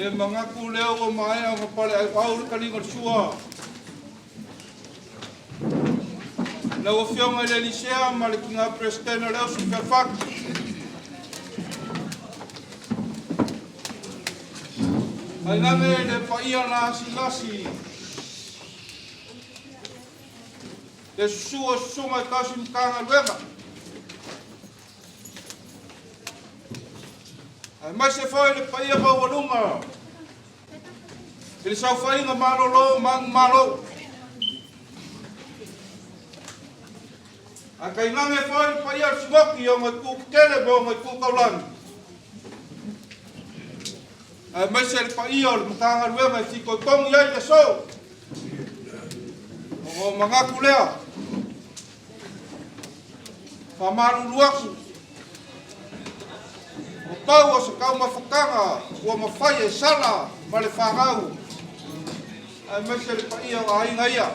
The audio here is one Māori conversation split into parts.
E mangaku leo o mai o pale ai au le kalinga sua. Na o fionga le lisea ma le kinga presidente leo su perfak. Ai name le paia na silasi. Le sua suma kasi mkanga luenga. Ai mai se foi le paia ma walunga. Ele sa fai nga malolo mang malo. Ai kai ngange foi le paia smoki o ngai ku kele bo ngai ku kaulan. Ai mai se le paia le mkanga luenga fiko tong yai le so. O mangaku lea. Pamaru luaku. O pau o se kau mawhakanga, ua mawhai e sala, ma le whangau. Ai mai se le paia o ainga ia.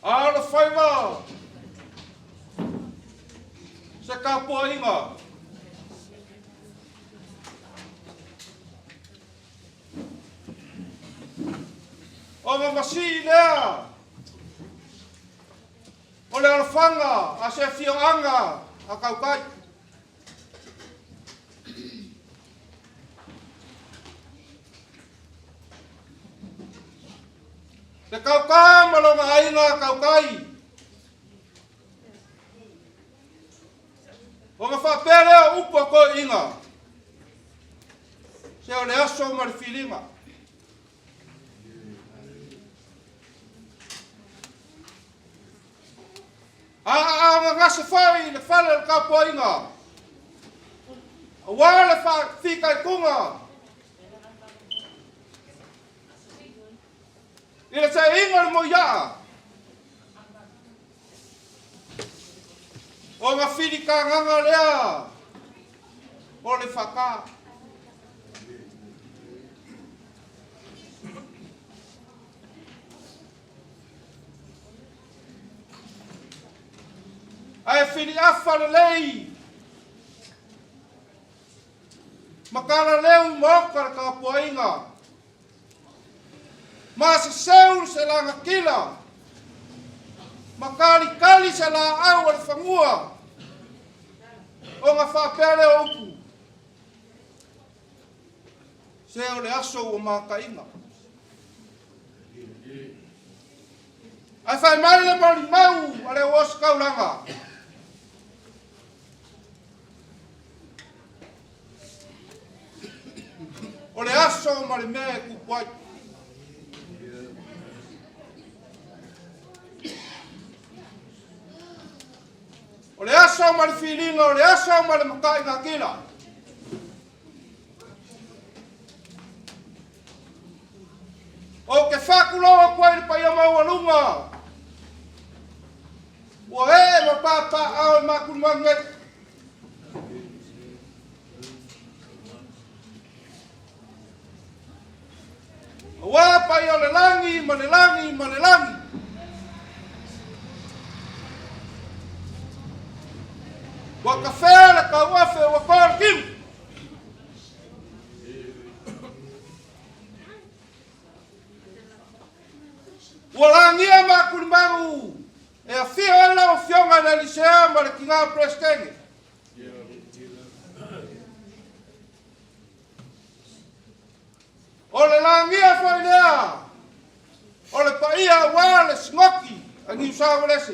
Ala whaiwa, se ka pua inga. O ma masi lea, o le alafanga, a se fioanga, a kaukai. Se kaukai malonga ainga kaukai. O ma whapere o upo ko inga. Se o le aso ma le filinga. A ngase whai le whale le kapo inga. A wale whikai kunga. Ila sa inga mo ya. O nga whiri ka nganga lea. O le whaka. Ai whiri awha le lei. Makara leu moka ka poinga. Masa seu se langa kila. Makali kali se la au al fangua. O nga whapere o upu. Seu le aso o maka inga. Ai whai mai le mori mau ale os kaulanga. O le aso ma le mea kupuai. O le aso ma le filinga, o le aso ma le makai ngā kila. O ke whakuloa koe ni pai ama walunga. Ua e ma papa au e makuru mangai. Ua pai o le langi, ma le langi, ma le langi. Wa ka whea ka wafe wa kore kim. Wa langia ma kulimangu. E a whia la o fionga na lisea ma le kinga prestenge. O le langia whai lea. O le paia wa le smoki. A New South Wales.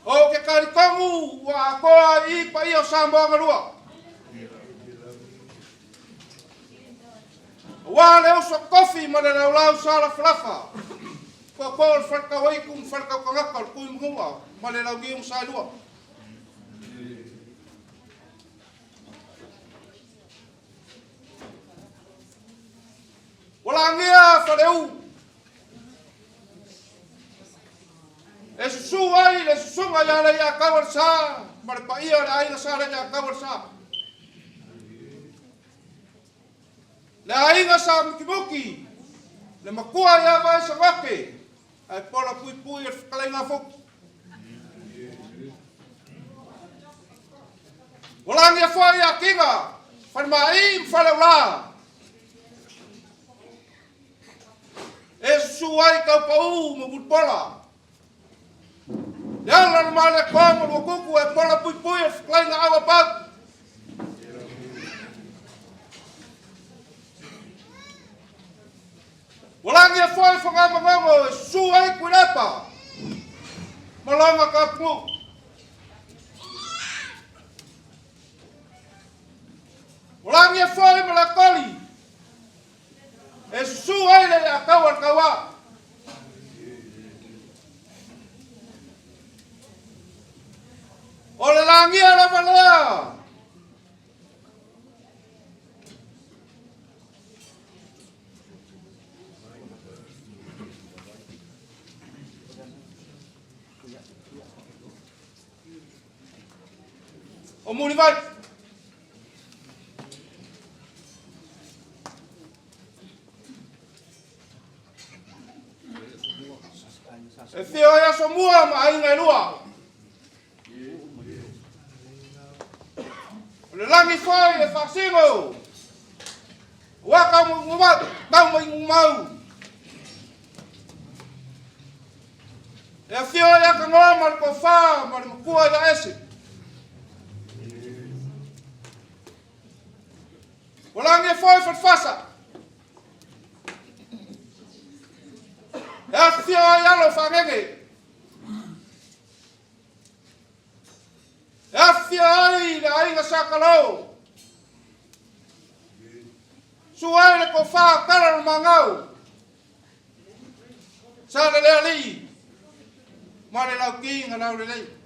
O ke karikongu wa koa I pa I o Samboanga rua. Wa le uso kofi ma le laulau sala flafa. Ko farkawai kum farkaw kangakal kum hunga male lagi yung sa lua. Wala ngia faleu. Esuai le sunga ya le ya kawar sa mar pa ia le ai sa le ya kawar sa. Le ai sa mkibuki. Le makua ya vai sa wake. Ai pola pui pui e whakalenga fuk. Wala ngia whai a kinga. Whanmai mwhaleu la. E suai kau pau mabut pola. Yang male komo mo kuku e pola pui pui e whakalenga awa pau. Wala ngia whai whangamangongo e suai kurepa. Malanga ka pu. Wala ngia whai malakali. E suai le a kawan kawa. O le langia la malea. O muni vai. E fio ya so mua ma ai ngai lua. Le langi foi e fasingo. Wa ka mu ma tau mai mau. E fio ya ka ngoma ko fa ma ku ya ese. Wala nge foi fasa. Ya fio ya lo fangenge. Ya fio ai la ai nga sakalo. Suai le ko fa kala mangau. Sa le ali. Ma le lau ki nga lau le.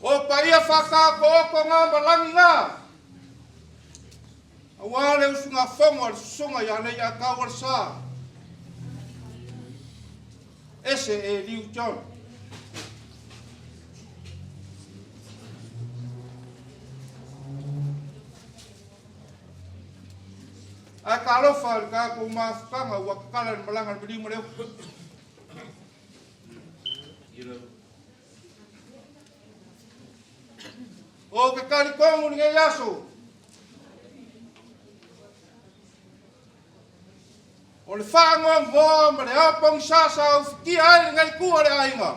O paia whaka ko oko ngā malangi ngā. Awa le usunga whonga le sunga ya nei a kawar sa. Ese e Liu John. A ka alofa le ka ko ma whakanga ua kakala le malanga le miliu mareu. O ke kari kongu ni ngai aso. O le whaangon hoa ma le apong sasa o whiki ai ngai kua le ainga.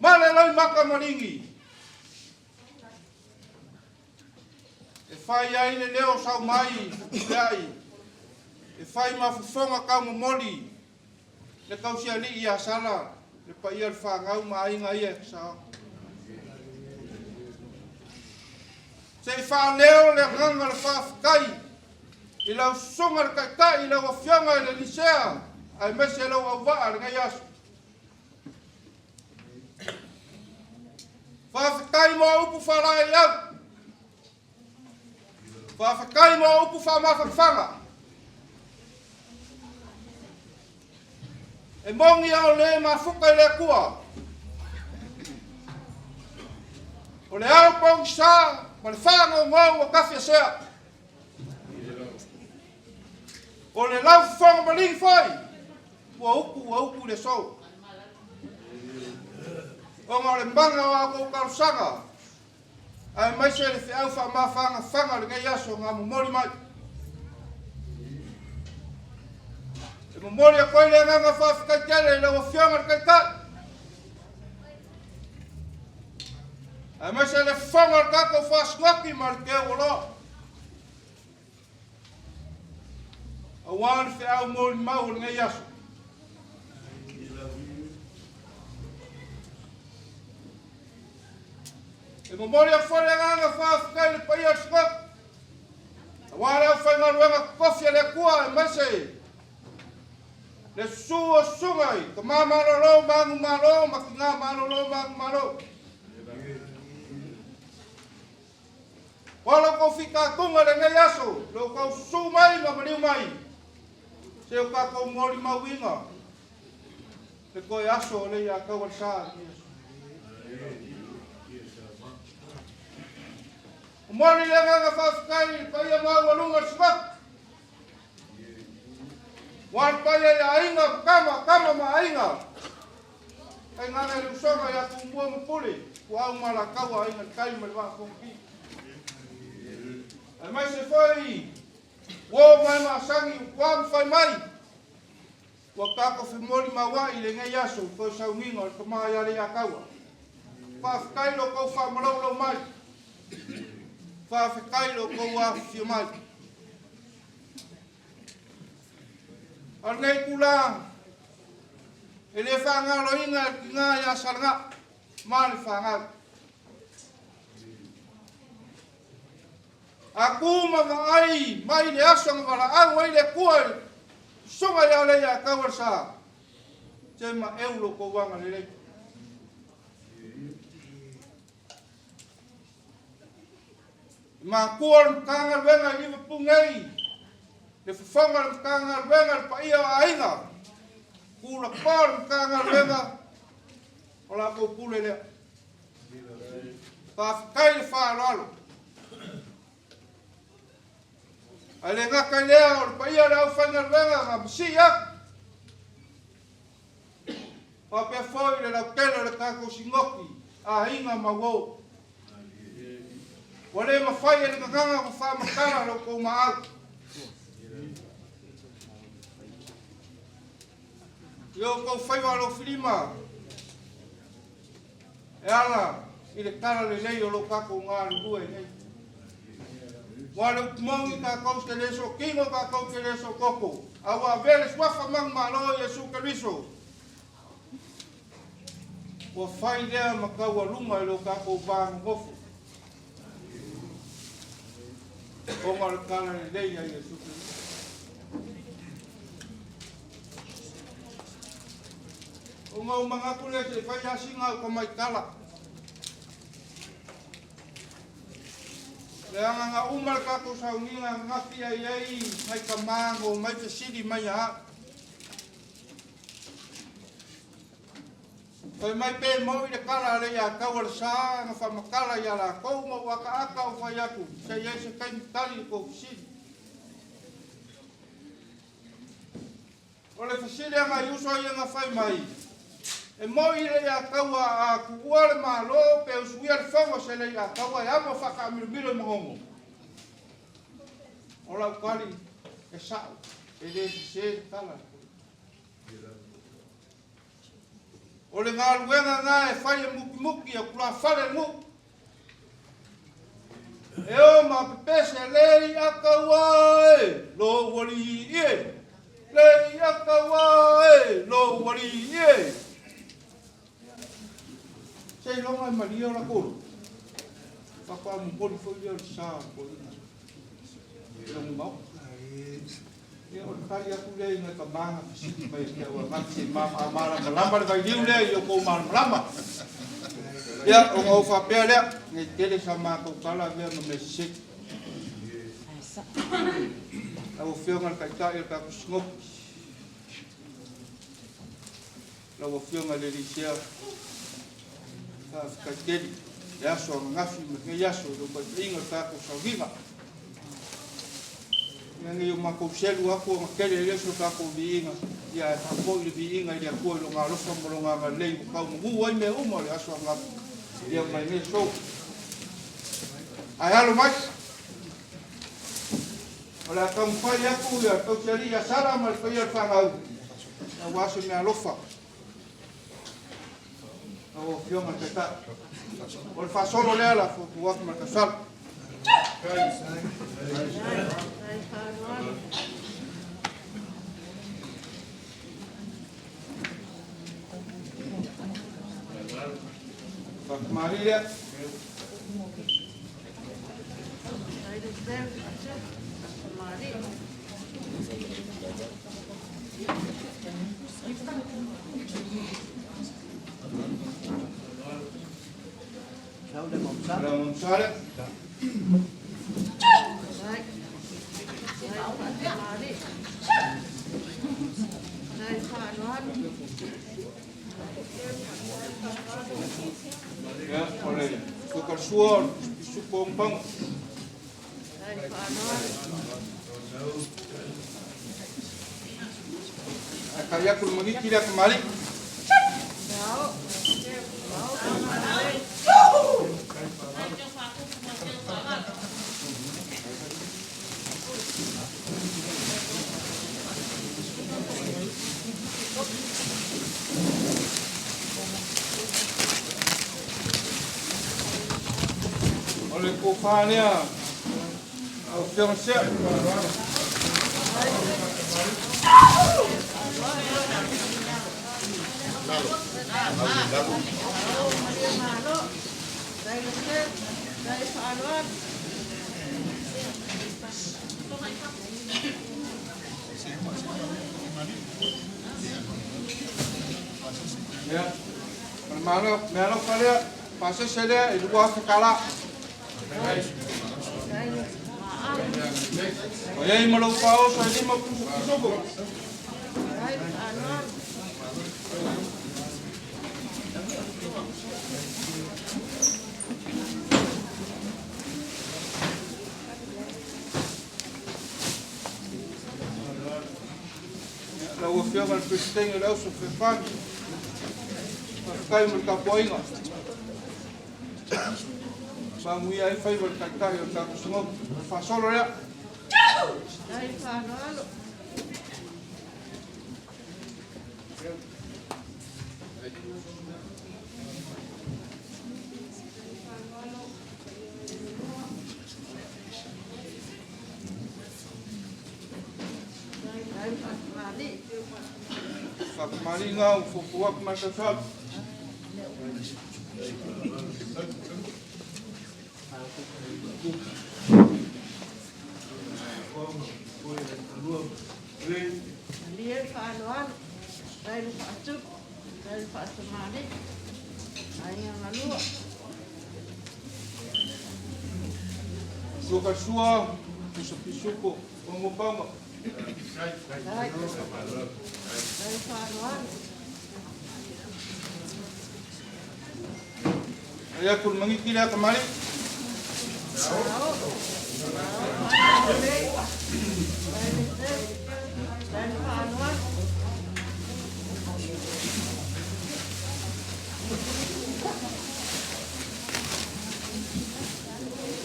Ma le lau maka maringi. E whai ai le leo sau mai, le ai. E whai mafufonga kau moli. Le kausia li ia sala. Le pa ia le whangau ma ainga ia sa. Se whaneo le nganga le whawhakai. I lau sunga le kaikai, i lau awhianga le lisea. Ai mese lau au waa le ngai asu. Whawhakai mo upu wharai au. Whawhakai mo upu whamawhawhanga. E mongi au le mawhuka i le kua. O le au pong sa, ma le whango ngau o kawhia sea. O le lau whanga malingi whai. Ua upu le sou. O ngā le mbanga o ako karusanga. Ai mai se le whiau whamawhanga le ngai aso ngā mumori mai. E mumori a koe le nganga whawhikai tele le wa whianga le kaikai. Ai mai se le whanga le kako whasngaki ma le keo olo. A wāne whiau mori mau le ngai aso. E momori a whare nganga whaafikai le pai ar skak. Wara au whainga ruenga kofia le kua e maise. Le sua sungai, ka mamaro lo mangu maro, ma ki ngā maro lo mangu maro. Wala ko fika tunga le ngai aso, lo kau su mai ma mariu mai. Se o ka kau mori mawinga. Le koe aso le ia kau al saa. Mori le nganga whaafikai, pai a mau alunga smak. Wan pai a ainga, kama ma ainga. Kai ngana le usanga ya kumbua mpule, ku au mala kawa ainga kai ma le waa kongki. Ai mai se foi, wo mai ma sangi kwam fai mai. Wa kako fi mori ma wa i le ngai aso, ko sa unginga o kama ya le ya kawa. Whaafikai lo kou whamaraulo mai. Whaafikai lo kou whaafifi mai. Al nei kula, e le whangalo inga ki ngā ia saranga, mā le whangalo. A kuma ai, mai le asanga wala, au ai le kua, sunga ia le ia kawar sa. Te ma eulo ko wanga le le. Ma kua mkanga wenga iwa pungei. Le whawhanga mkanga wenga pa ia ainga. Kula kua mkanga wenga. Ola ko kule lea. Whaafikai le whaalalo. Ale ngaka lea o pa ia rau whanga wenga ngā msi ak. Whapea whoi le lau tela le kako singoki. A inga ma wou. Wale ma whai e le kakanga ko whamakara ro kou maau. Yo kou whaiwa lo whilima. E ala, i le kara le nei o lo kako ngā rubua e nei. Wale umongi ka kou te leso kingo ka kou te leso koko. Awa vele swafa mang malo e su kariso. Wa whai lea makaua lunga i lo kako vāngu ngofu. O ngā kala le leia i e suke. O ngā umangatu le se whai asinga o mai kala. Le anga ngā umar kako saunginga ngaki ai ei, mai ka mango, mai te siri mai a. Whai mai pē mau i le kala le ia kawar sa, ngā whamakala i ala kou mo waka aka o whai aku. Se iei se kai mitali ko siri. O le whasiri anga i uso i anga whai mai. E mo i le ia kaua a kuua le malo pe usuia le whaua se le ia kaua e amo whaka miramiro mongongo. O lau kari e sao, e le se tala. O le ngā luenga ngā e whai e muki muki a kula whare mu. E o ma pepese le ia kaua e lo wali e. Le ia kaua e lo wali e. Sei longa maria la kolo. Papa mo poli foi o sa poli. Era um mau. E o kai a kule na kamanga fisi mai ke o ngati mama amara malamba vai diu le yo ko mal malamba. Ya o ngo fa pe le ni tele sa ma ko kala ve no me sik. O fio ngal kai ta el ka snop. La o fio ngal le sia. Kajeli, ya so ngafi me ya so do ko inga ta ko savinga. Ngi yo mako selu ako makele le so ka ko vinga. Ya ta ko le vinga ya ko lo ngalo so mo nga le ko mu wa me umo ya so nga. Ya mai me so. Ai halo mai. Ola kam fa ya ku ya to seri ya sara mal ko ya fa ngau. Na wa so me alofa. O fiona que está. O fa solo le ala fu tu ma kasal. Maria Ya, oleh tukar suar, isu pompang. Kaya kun mengiki dia kembali. Oleh kufanya, yang siap. Ya, melok kali pasal saya itu gua sekala. Oh ya, ini malu paus, ini mau kusuk. Lalu fiaman presiden lalu sufifan, kaya merkapoinga. Bangu ya ifai berkata yang tak semua fasol ya. Mali ngau fufuak masasal. Lihat panuan, dari pasuk, dari pasuk mali, hanya malu. Suka sua, pisuk-pisuko, pengupama. Dari panuan. Ayah kun mengikila kembali.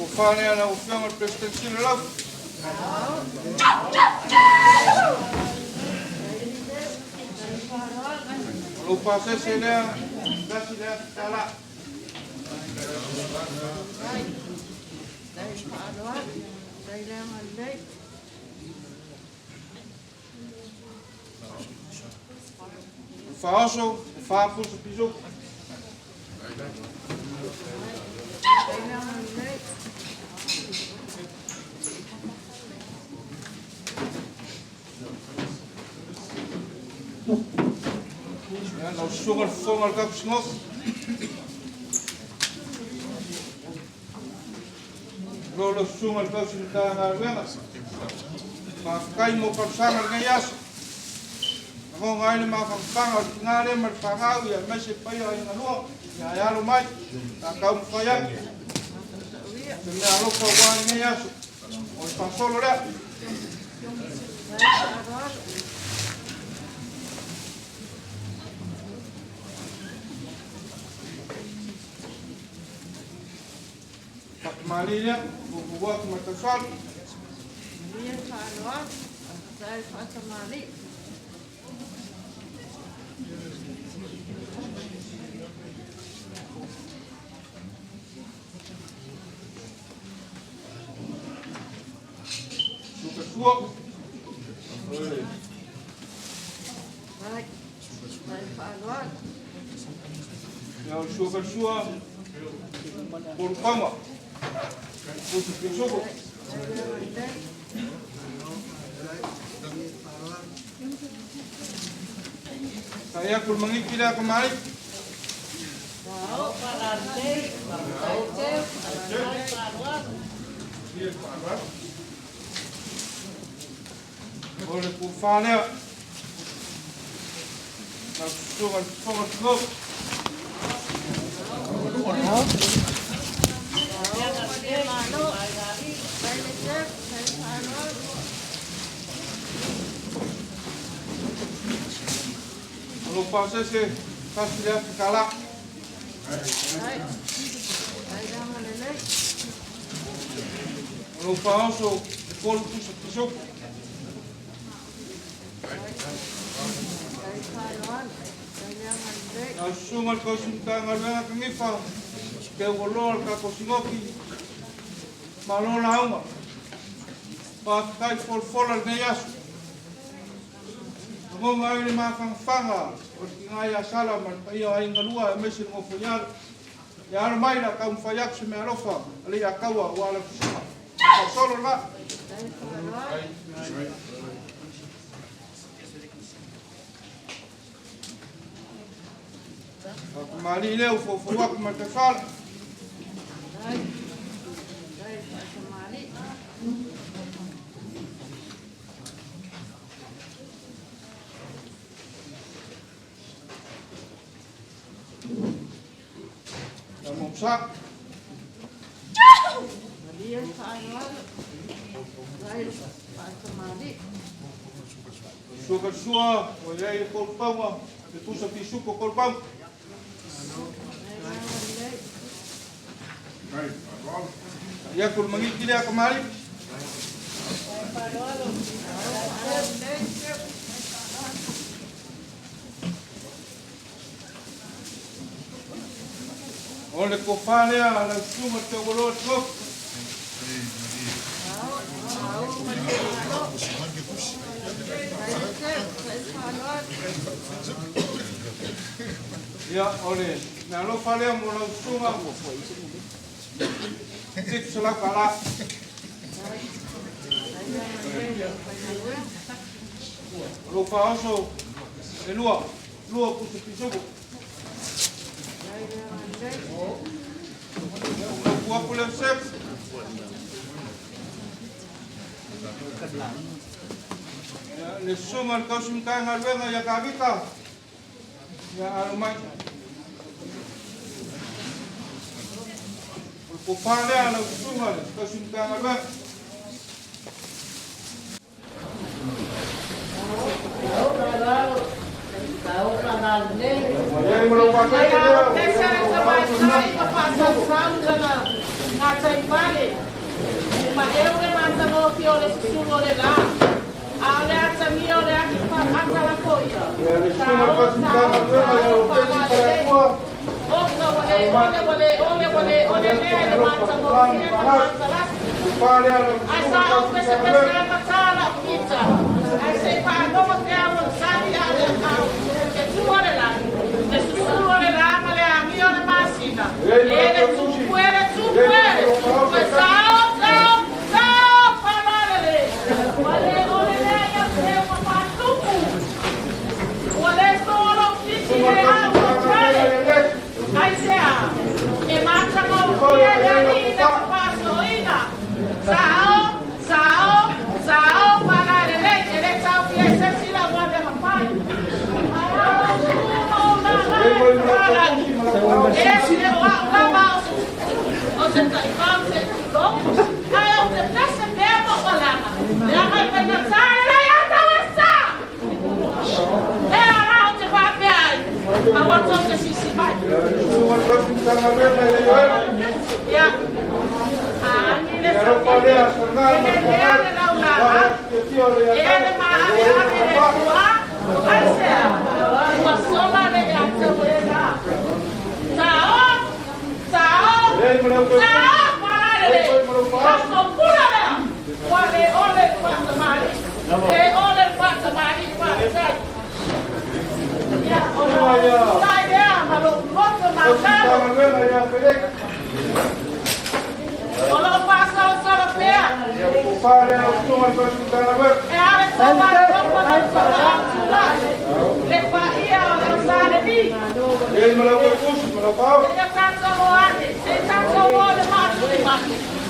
Kufanya na ufiang al presidensi lalu. Lupa saya kasih dia kalah. Dari panuan, dari lemah dek. Faso, fapus, pisuk. Dari lemah dek. Ya, nou sungal fongal kap snok. Rolo sungal kap sinta ngarwenga. Pakai mo kapsangal ngayas. Ako ngayon makapangal ngare marpangaw ya masih payo ay ngano. Ya ya lumay. Takaw mo kaya. Demi alo ko wan ngayas. O pasolo ra. Malinya, buat matasal. Lihat panuan, dari pasuk mali. Suka suap. Baik, dari panuan. Ya suka suap. Purpama. Pusuk pisuk. Saya pun mengikira kemarin. Oleh kufanya, langsung klub. Lupa saya sih kasih dia kalah. Lupa also gol pusuk. Asumal kau cinta ngarang kengifa. Kau golol kau singoki. Malol hauma. Pakai fol neyas. Ngomong ini makan fanga, ngaya salam, iyo ay ngalua mesin ngofunyal. Ya armai la kaum fayak semerofa, ali akawa wala kusuma. Solo la. Mali leo fofuak matafal. Sak. Suka, olhei o colpão, depois eu fiz o colpão. Ya pun mengikir kemarin. Oleh kufanya langsung bertolak klub. Ya oleh, nalu falea mula langsung aku. Tip selak kalah. Lupa also, lua pusuk pisuk. Buat pulau sep. Ya, lesuman kau simkan ngalwenga ya kavita. Ya alumai. Kupale ala lesuman kau simkan ngalwenga. fare la sua cosa da ver. E ale toma le fa ia o sale bi. E me lo push, me lo fa. E tanto ate, e tanto vuole ma.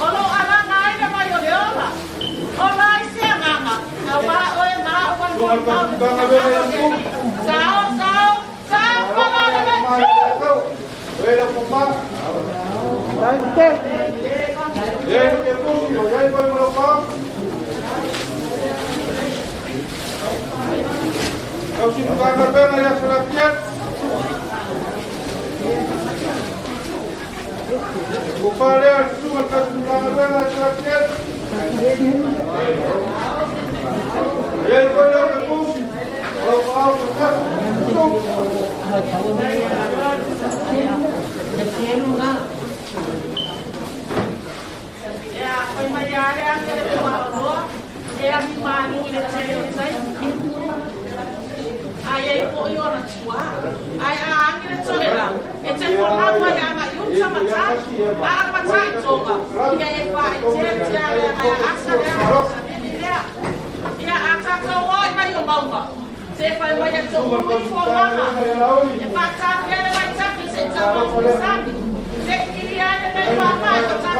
Olo ala nai da mai ole ola. Ola isi ngama. Awa o e ma o Sua cosa da ver ya tu. Sao pala le. Era papá. Ele que push, ele vai me lo fa. Eu se tu vai ver na ya será fiel. O fare a sua casa da ver na será fiel. Ele vai lá que push. O ao Foi maior é aquele que falou, é a mimani que ele sai. Aí foi o na tua. Aí a angira tsoela. E te por lá vai a ma yum sama ta. A ma ta tsoga. E aí vai te a asa ya aka ko oi mai o mauma. Se vai vai a tsoga muito forma. E pa ta ele vai ta que se ta vai sabe. Se queria ele vai vai ta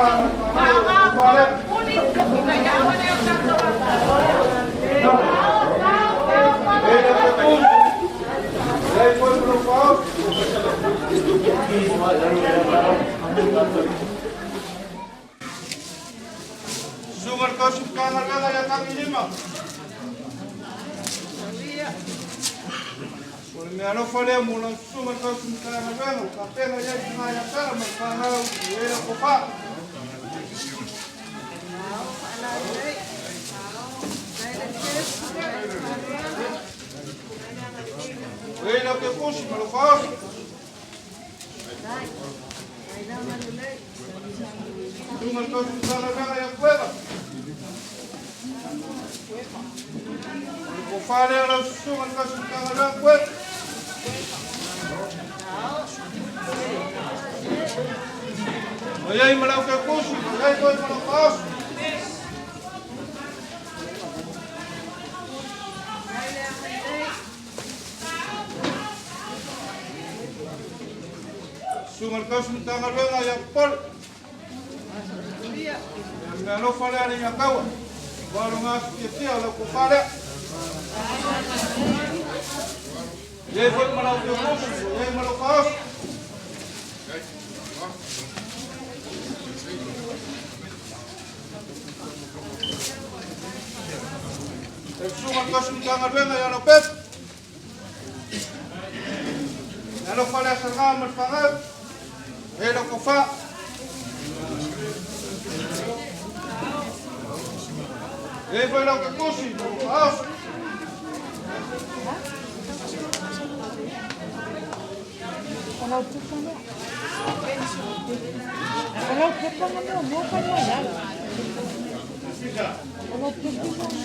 vai único que já vai eu ta Ele foi pro palco. Sumar kau suka harga ya kami lima. Kalau me ano fale mula sumar kau suka harga, tapi ngaya cuma ya cara makana era kopa. Ele que puxa, me lo faz. Sumar kau suka harga ya cueva. O fare era sumar kau suka harga cueva. Aí me lo que puxa, aí foi me lo faz. Sumar kau suka harga ya pol. Me lo fare era ya kawa. Baru ngasih dia lo ko fare. Ye foi me lo que puxa, aí me lo faz. Sumar kau suka harga ya lo pep. Lo fale sarga mas pagau. Ele ko fa. E foi lo que pusi, vamos.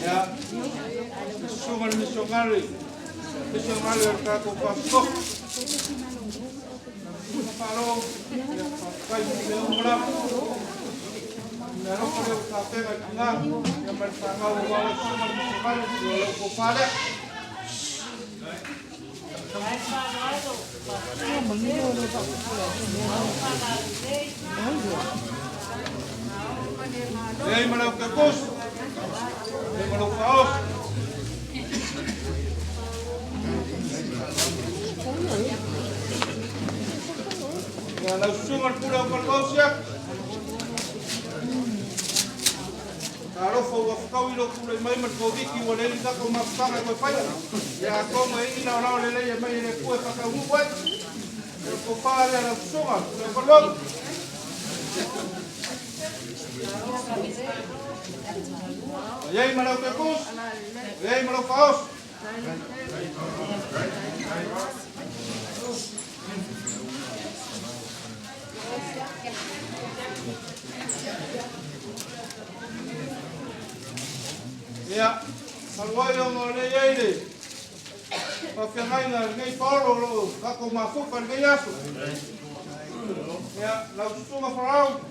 Ya. Sumar misionari. Misionari ka ko pasko. Parou. Vai me lembrar. Não foi o café lá, eu me pagava o valor de uma semana, eu vou falar. E aí, me lembro que custa. E me lembro que custa. Kalau sumber pura perkausia, kalau kau ilo pura mai merkauiki boleh kita kau makan aku payah. Ya kau mai ini orang lele yang mai ini kue pakai buat. Kau faham ada sumber pura perkau. Yai malau kekus, yai malau kaos. Ya, kalau yang orang ini, pakai ngai polo, aku masuk pergi asu. Ya, langsung ke perahu,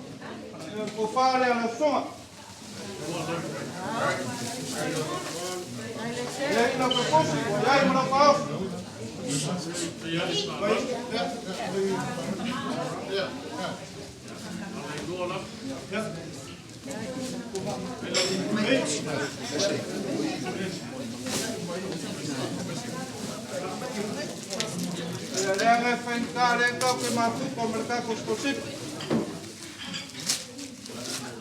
kau faham langsung. Ia ina ke kusi, ia i mana pao. Ia ngai whainka le kau ke mafuko mereka kuskosip.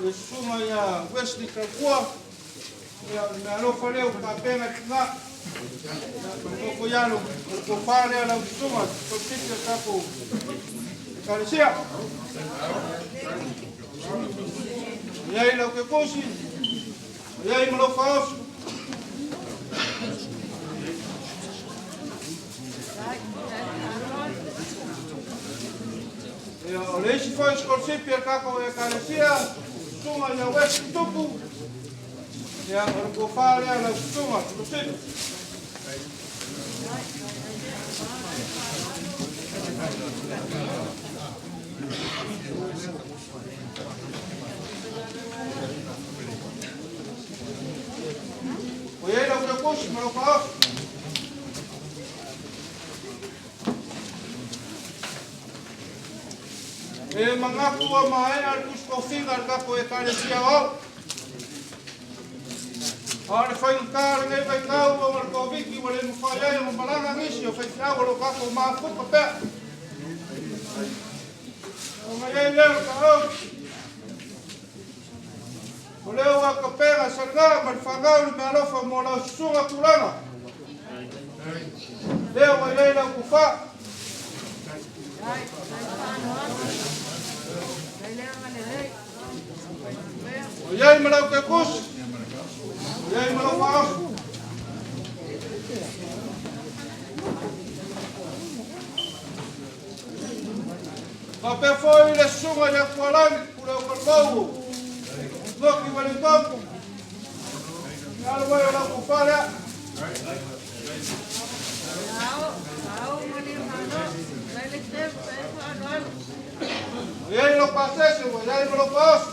Ia sunga ia Wesley Kakua. Ia me alofa leo ka pena tinga. Ko yalo ko fare ala sunga kuskosip ke kapo. Kalesia. Ia ilo ke kusi. Ia i malo faos. Ia o leisi foi skorsipi e kako e kalesia. Sunga ia wesi tupu. Ia o ko fare ala sunga skorsipi. O ia ilo ke kusi malo faos. E mangapu wa mai al kuskofinga al kapo e kalesia o. Ora foi cara ngai vai kau o mar koviki wale mo fai mo balanga ngisi o fai fia o kapo ma fu papel. O mai leo ka o. O leo wa kapera sarga mar fangau me alofa mo la sunga kulana. Leo wa leo ku fa. Ia i mana ke kus. Ia i mana faos. Ka pe foi le sunga ia kualani kule o kalkou. Loki wale toku. Ia lo vai la kufara. Ia i lo pasese, ia i lo faos.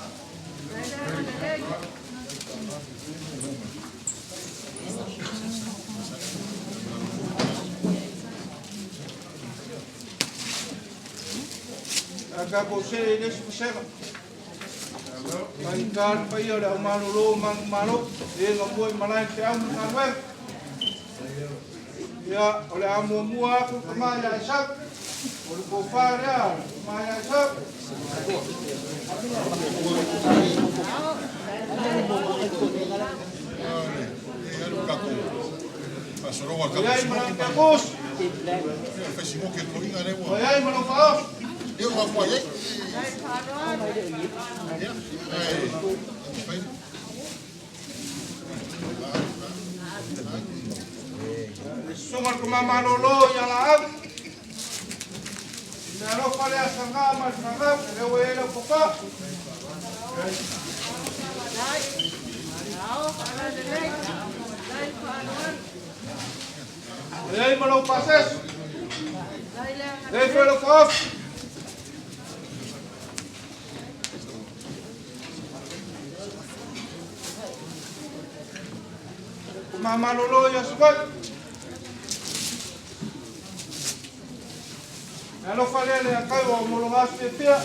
Agak bose ini susah. Mainkan payo le manulo malo, dia ngomoi malai tiang kanwe. Ya, oleh amu mua aku kemana isak, oleh kofar ya, kemana isak. Ya, mana kampus? Ya, mana faos? Eu vou apoiar. Sungal ko mamalolo yang lahat. Nalo pala sanga mas sanga lewela puka. Ayay malo pases. Ayay pelo kos. Mamalolo ya sukat. Nalo fale le akai o molongas pepia.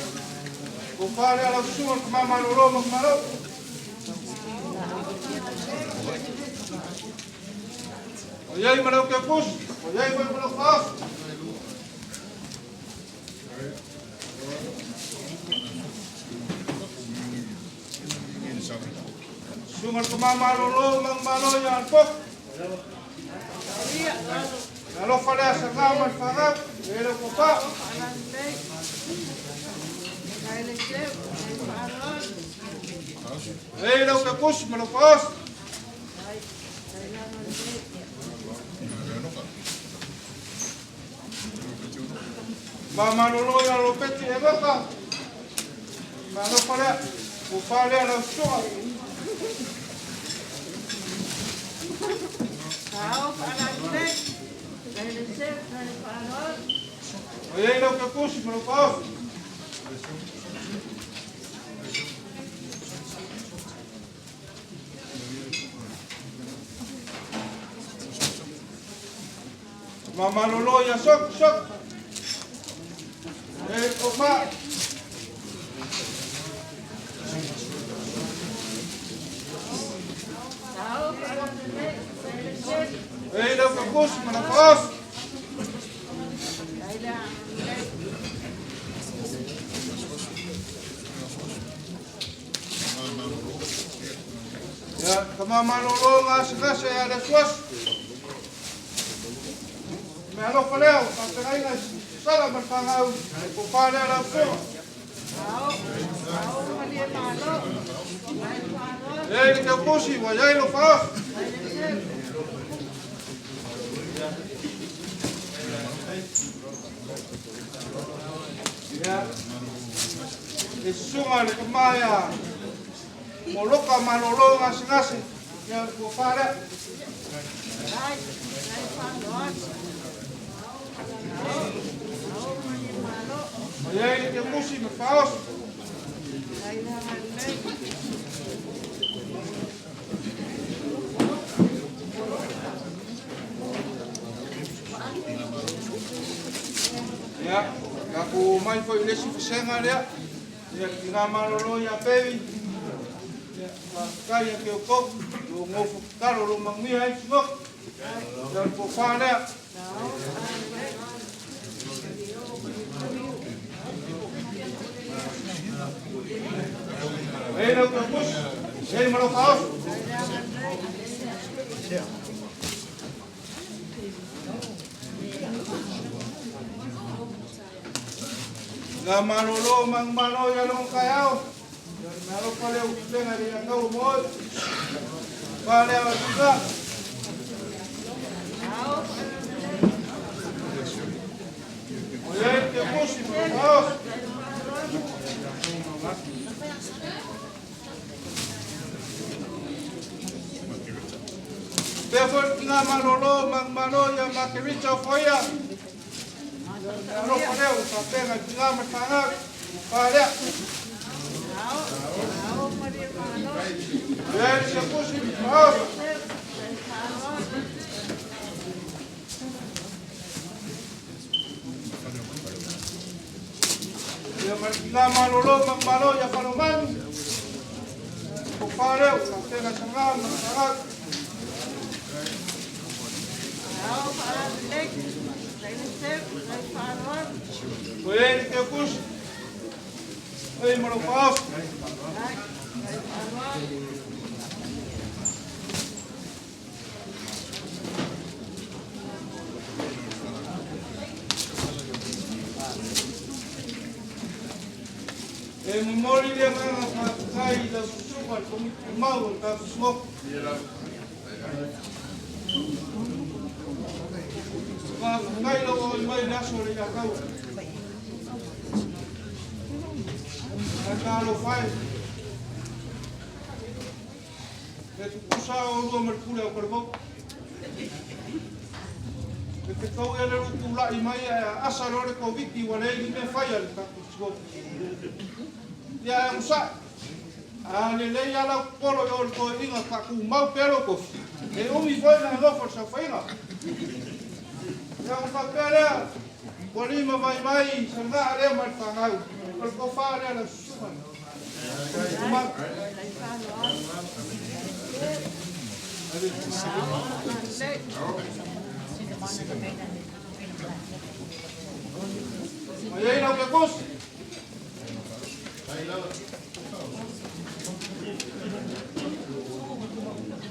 O fale ala sungal ko mamalolo magmalo. Oyay malo ke pus. Oyay way malo kos. Sungal ko mamalolo magmalo yan pok. Nalo fale sa ngaman fangap. Ele ko pa. Ele o que pus malo kos. Mamalolo ya lo peti e baka. Nalo fale. O fale ala sungal. Ayay lo que pus malo kos. Mamalolo ya sok. Oma. Daw kapus manapos. Ya, kamamalolo nga sa ada suas. Melo faleo, patay na sala magpangau. Pupala la so. Ni kapusi wa yai lo fa. Ya. Isunga le kamaya. Moloka malolo ngasi. Ya pupala. Ayay ni kapusi magpaos. Ya, aku mai foi lesi fasenga dia. Ya tinga malolo ya pevi. Ya, kaya ke ko, lo ngofu karo lo mangmi ai ngok. Dan po fa dia. Hey, no kapus. Hey, malo paus. La malolo mang malo ya long kayao. Malo pale utenga dia ngau mo. Pale juga. Oye, que pusi, paus. Therefore, nga malolo mang malo ya makiricha foya. Ano paleo sa tenga nga matanga pare. Ya se pusi paus. Ya nga malolo mang malo ya panoman. Pare sa tenga nga matanga. Oye, que pus. Oye, malo paus. Memori dia kan kai da super como mau tá smoke. Ngai lo mai na so le ya kau. Agora faz. Tu puxa o do mercúrio ao corpo. Que kau ele tu la i mai asarore covid i wale ni me fai al ka sgo. Ya usa. Ale le ya la polo yo ko inga ka ku mau pero ko. E o mi foi na do força foi na. Ya usa pera. Polima mai sanga ale mal fangau. Ko fa ale la suma. Ayay na kapos.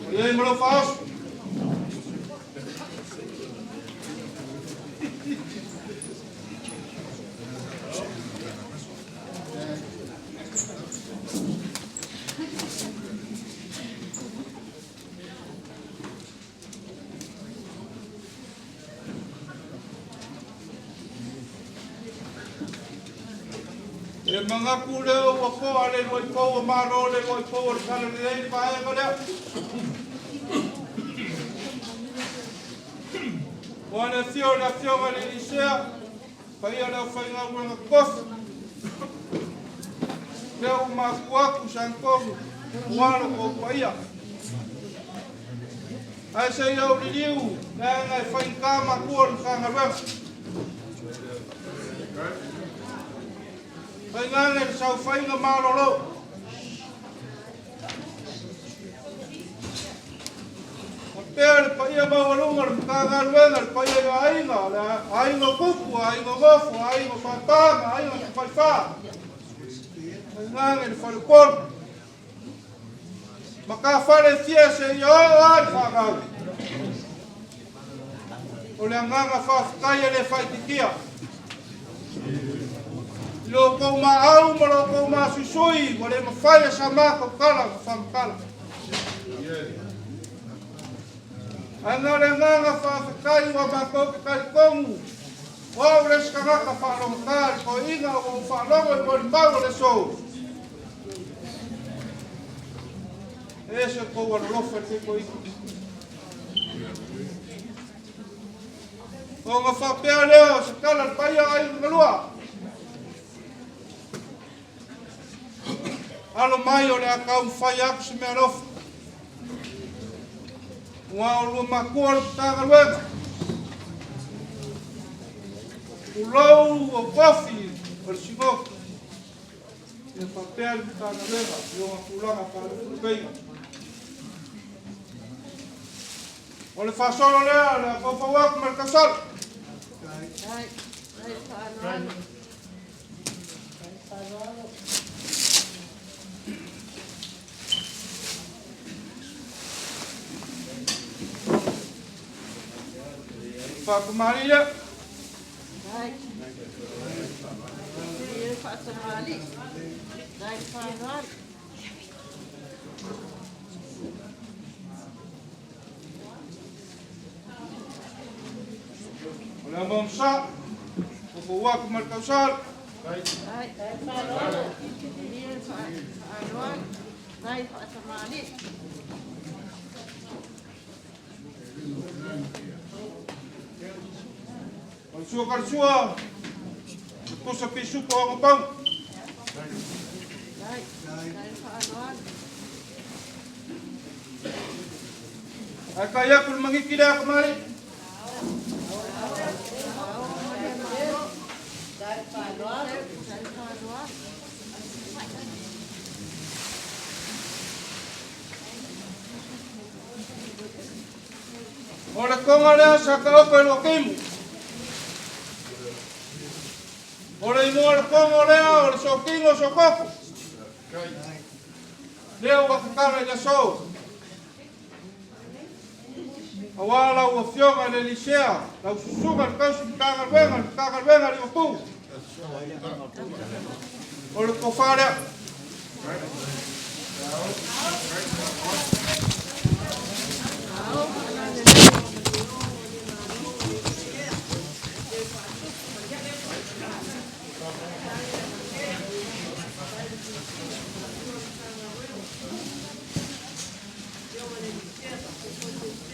Ayay mo lang paus. E mga kuleo wa ko ale loi ko maro le loi ko kana le pa e kale. Wana sio na sio mali isha. Pa ia na fa nga wa kos. Leo ma kwa ku shanko. Wana ko pa ia. Ai se iau li liu, ngai whai kama kuon kanga wema. Whai ngange sau whai nga malolo. Pēr pa ia mawalunga le kanga ruenga le pa ia ainga, le ainga kuku, ainga ngofu, ainga whapanga, ainga whaiwha. Whai ngange le whaluponu. Maka whare thia se i o ai whakau. O le anganga whawhakai e le whaitikia. Lo kou ma au, ma lo kou ma susui, ma le mawhaia sa mako kala, whamkala. Anga le anganga whawhakai wa mako ke kai kongu. Wau le skangaka whalonga kāri, ko inga o whalonga i mori pau le sou. Ese kou wana lofa te ko iko. O ngā whapea leo se kala paia ai ngalua. Alo mai o le akau mwhai aku se mea lofa. Ua o lua makua le putanga luenga. Ulou o kofi o le singoku. E whapea le putanga luenga. I o ngā kulanga whare fulupeinga. O le whasolo lea, le whawhawaku ma le kasala. Ai whanoalo. Whakumari lea. Ai. Ia whatamali. Ai whanoalo. O le amamsa, o whawaku ma le kausala. Ai whanoalo. Ia whanoalo. Ai whatamali. O le sua karsua, le kusa pisupo o ngapau. Ai whanoalo. Ai kai aku le mangiki lea kamari. O le konga lea sa ka opo e lo keimu. O le inua le konga lea o le sokingo so koko. Leo wa kakara i la sou. Awala ua fionga le lisea, lau susunga le kausi kaka ruenga li opu. O le kofarea.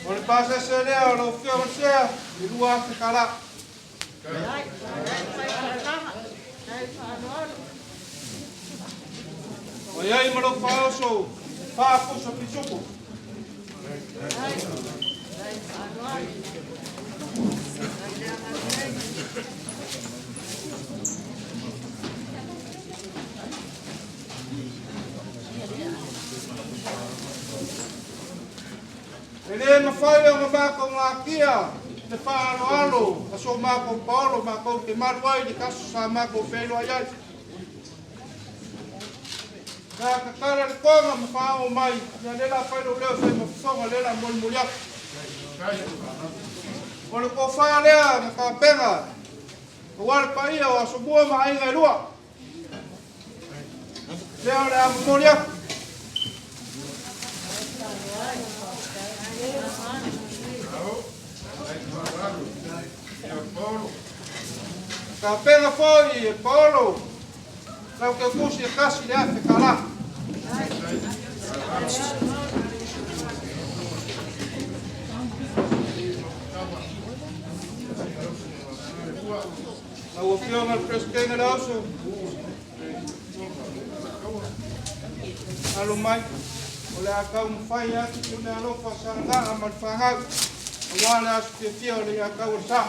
O le pasa se lea o lo fionga sea, i lua ake kala. Ai whanama. Ai whanoalo. O iai malo whaoso, whaakosa pisuko. Ai whanoalo. Ai leanga E le mawhai o mako ngā kia, te whaaro alo, a so mako paolo, mako te maruai, ni kaso sa mako whenua iai. Ka kakara le konga ma whao mai, ia lela whairo leo whai mawhonga lela moli moli aku. O le ko whaia lea, ma ka penga, o wale pa ia o aso mua ma ainga i lua. Leo le ama moli aku. Ka pena foi e polo. Lau ke kusi e kasi le afe kala. Lau a fionga le preskenga le oso. Alo mai. O O le akau mawhai atu o le alofa saranga a malwhangau. Wale asu te fia o le akau o sa.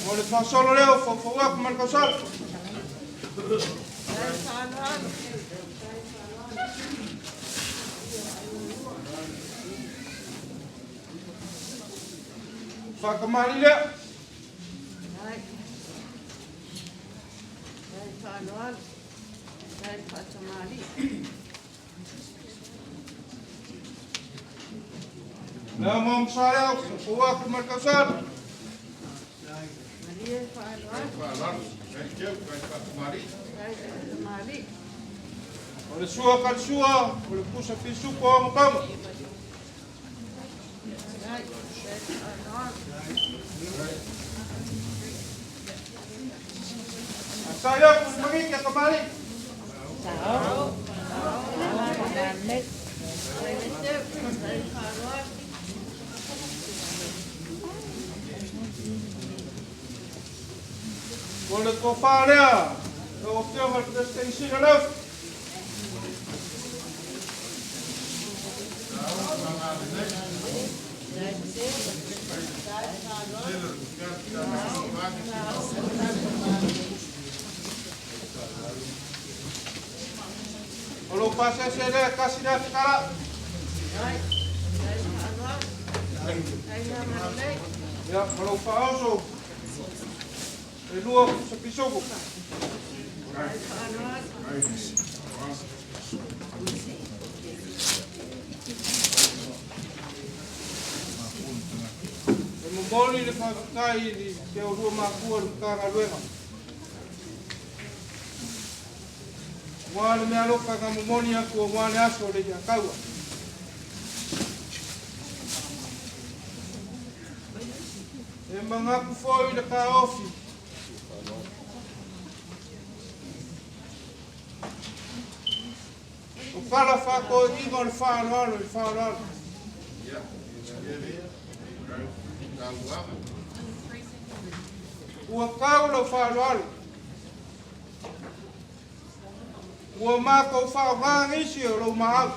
O le whasolo leo whawhawaku malkausala. Whakamari lea. Lea mam sa leo whawhawaku malkausala. O le sua kalsua, o le pusa pisuko o makamu. Saya mangik ya kembali. Boleh kofa dia. Kau kira harus tensi kalau. Kalau pasal saya kasih dia sekarang. Ya, kalau pauso. Elua sepisogo. Mongoli le whakakai ni te o rua mākua le kāra luenga. Wāle mea loka ka momoni aku o wāle aso le ia kaua. E mangaku fōi le ka ofi. O kala whako ingo le whānalo, le whānalo. Ua kau lo whānalo. Ua mākou whaongangisi o lo maau.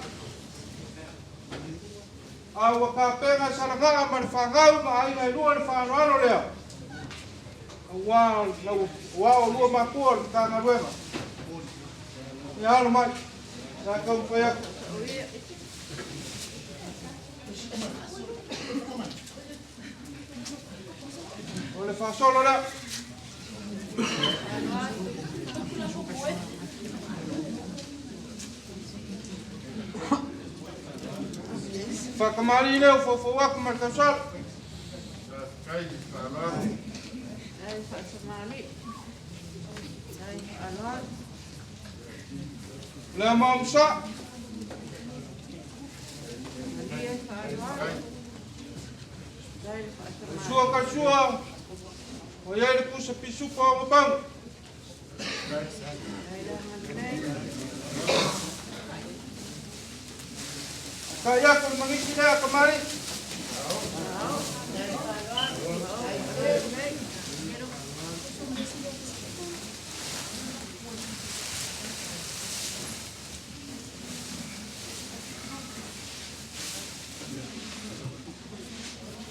Aua ka penga sarangaa ma le whangau ma aina lua le whānalo lea. Ua o lua mākua le kāna ruenga. E halo mai. Nā kau whaiaku. O le whasolo lea. Whakamari leo whawhawaku mai kausala. Lea maumsa. Sua ka sua. O iai le pusa pisuko o mapau. Ka iako mangiki lea kamari.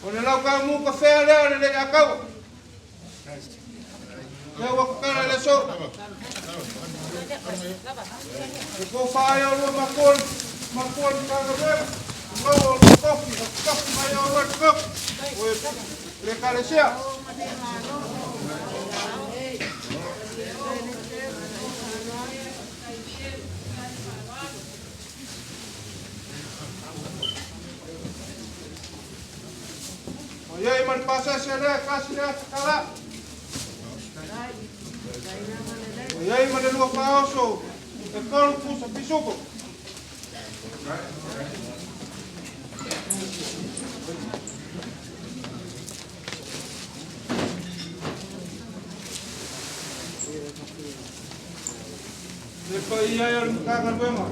O le lau ka mu kawhea lea le lea kau. Lea wakakara le so. E ko whae o lua makon kanga wea. Mau o lua kofi mai o lua kofi. O e le kare sea. O iei mani pasa se lea kasi lea takala. O iei mani lua paoso. E kolu pusa pisuko. Le pai ai al mukanga ruenga.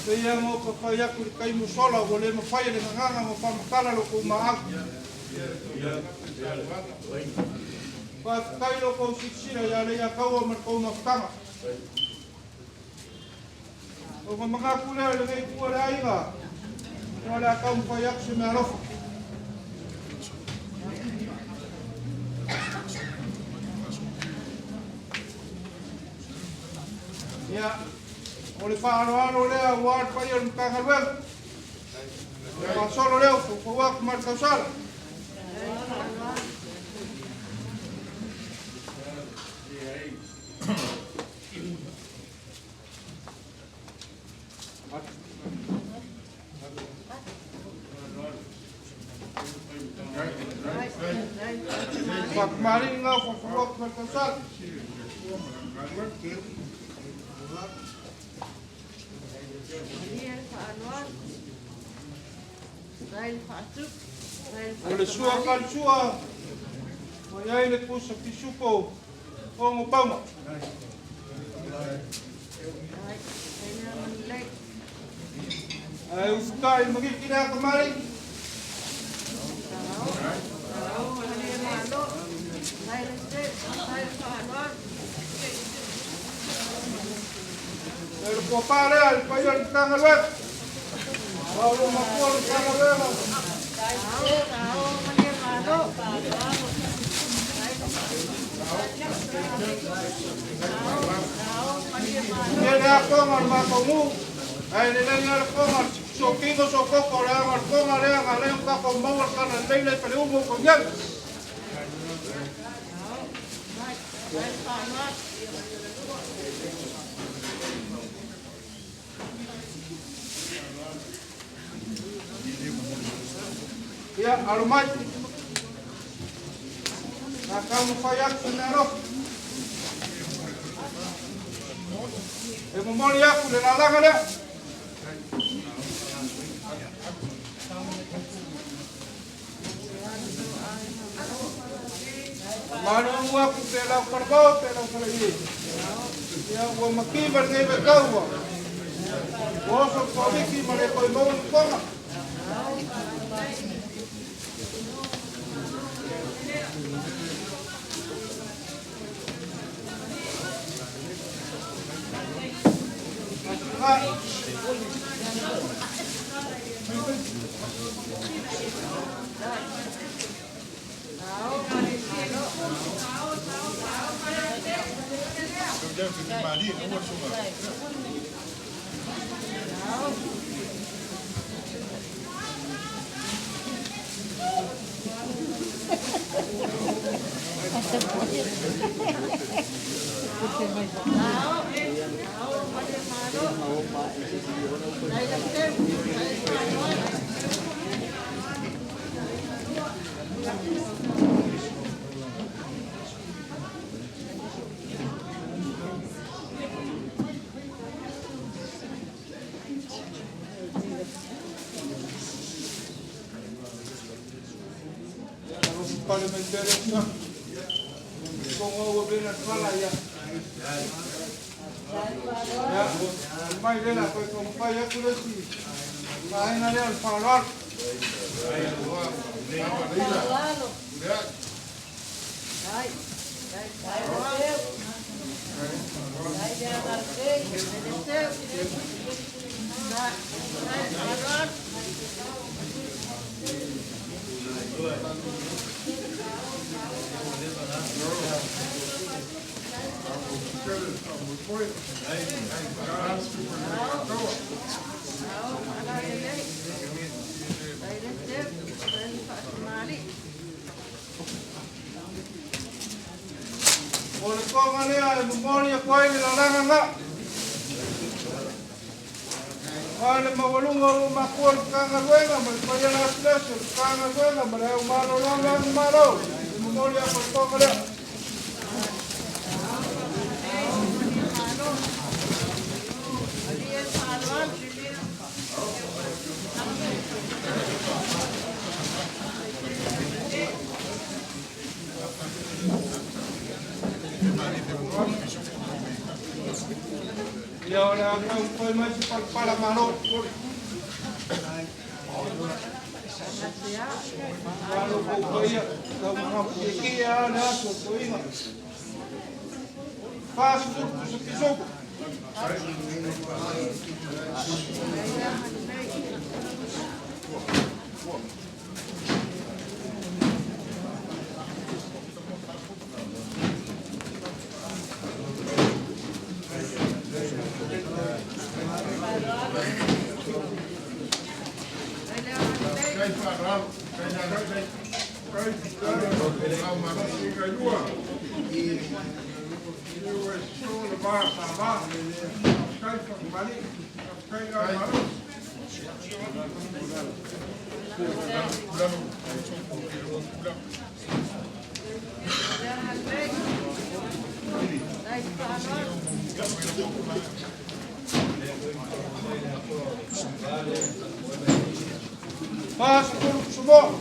Te ia mo ka pai aku le kai musola o le mawhai le nganga mo whamakala lo kou maaku. Pa kai lo kou siksira ia le ia kaua mar kou mawhtanga. O mga pula le ngai pula ainga. Wala ka mpayak si Marof. Ya, oleh faro le award pa yon kangalwel. Ya solo leo fuwak markasal. Pak maring nga fuwak markasal. Oleh sua kan sua. Mayai le pusa pisupo. Ongo pauma. Ay uskai magkikita kemarin. Pero popare al payon tangalwet. Baru mapul tangalwet. Nene ako ngar makamu. Ay nene ako ngar sokingo sokoko le ngar konga le ngar le kako mawar kana leile pele umo konyan. Ya alumay. Nakamufayak sinaro. Memori aku de lalang ada. Manu aku telah perbau telah pergi. Ya gua makin berdiri kau. Bosok komiki mereka mau kau. Parlamentario como gobierno fala ya. Ya, mai de la pues como pa ya kurasi. Mai na le al falar. Oleh kau mana ada memoria kau ini lalang enggak? Ada mawalung orang makul kangar wega, mereka yang asli kangar wega, mereka malu orang malu. Memoria kau mana? Y ahora fue más para mano. Kalau kau ya, kau mampu kia na so ingat. Pas tu suki. Pas semua.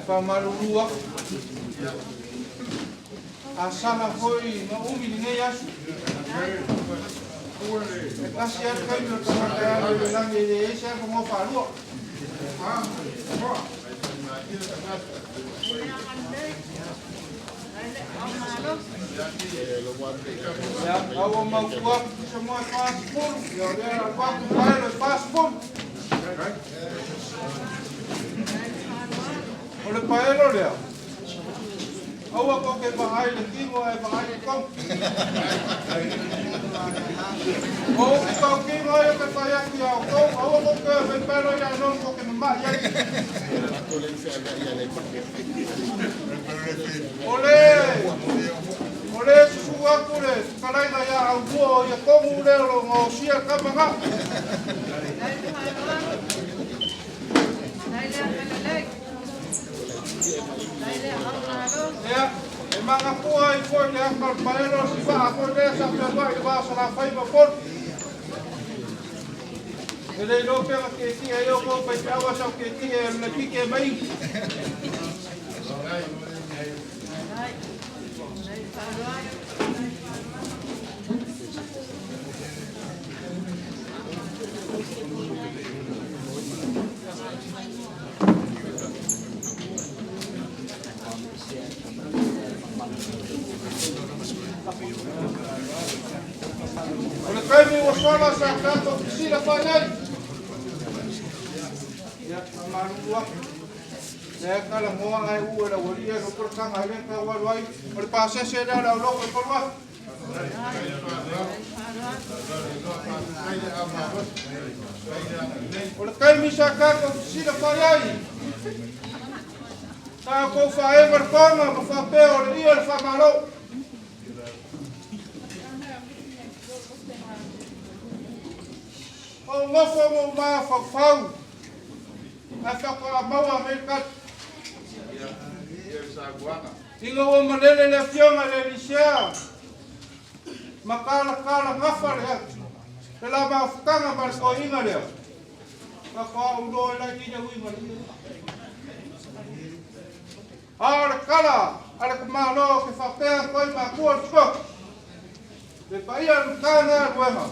Pamalulua asala foi no umi ni asu e kasi ar kai no tanga le lange le esa como falua ya awo mau semua paspor ya dia paspor paspor oleh paelo dia. Awak kau ke bahai lagi, bahai bahai kau. Oh kau ke bahai ke saya kia kau. Awak kau ke paelo ya non kau ke mak ya. Oleh susu aku le. Kalau ina ya aku ya kau mulai lo mau siap kau mengap. Ya, memang aku ikut dia kalau bayar sifat aku dia sampai buat dia salah faham pun. Jadi lo pernah keti ayo kau pergi awal sama keti lebih ke main. Oleh kami wassalam sahabat oficina panel. Ya, malu saya kalau mau ai ulah walia doktor sang ai ka walai oleh pasal saya dah lo ko kolwa. Oleh kami sahabat oficina panel. Tá com faema forma, com papel, dia fa malo. O ngofo mo ma fa fau. Asa ko mau Amerika. Ingo o malele le fiona le licea. Makala kala ngafar ya. Pela ba fukanga ba ko inga le. Ka ko ulo la ki ja wi ma. Ahora cala, ahora que más no que fapea coi ma cuerpo. De paía no cana bueno.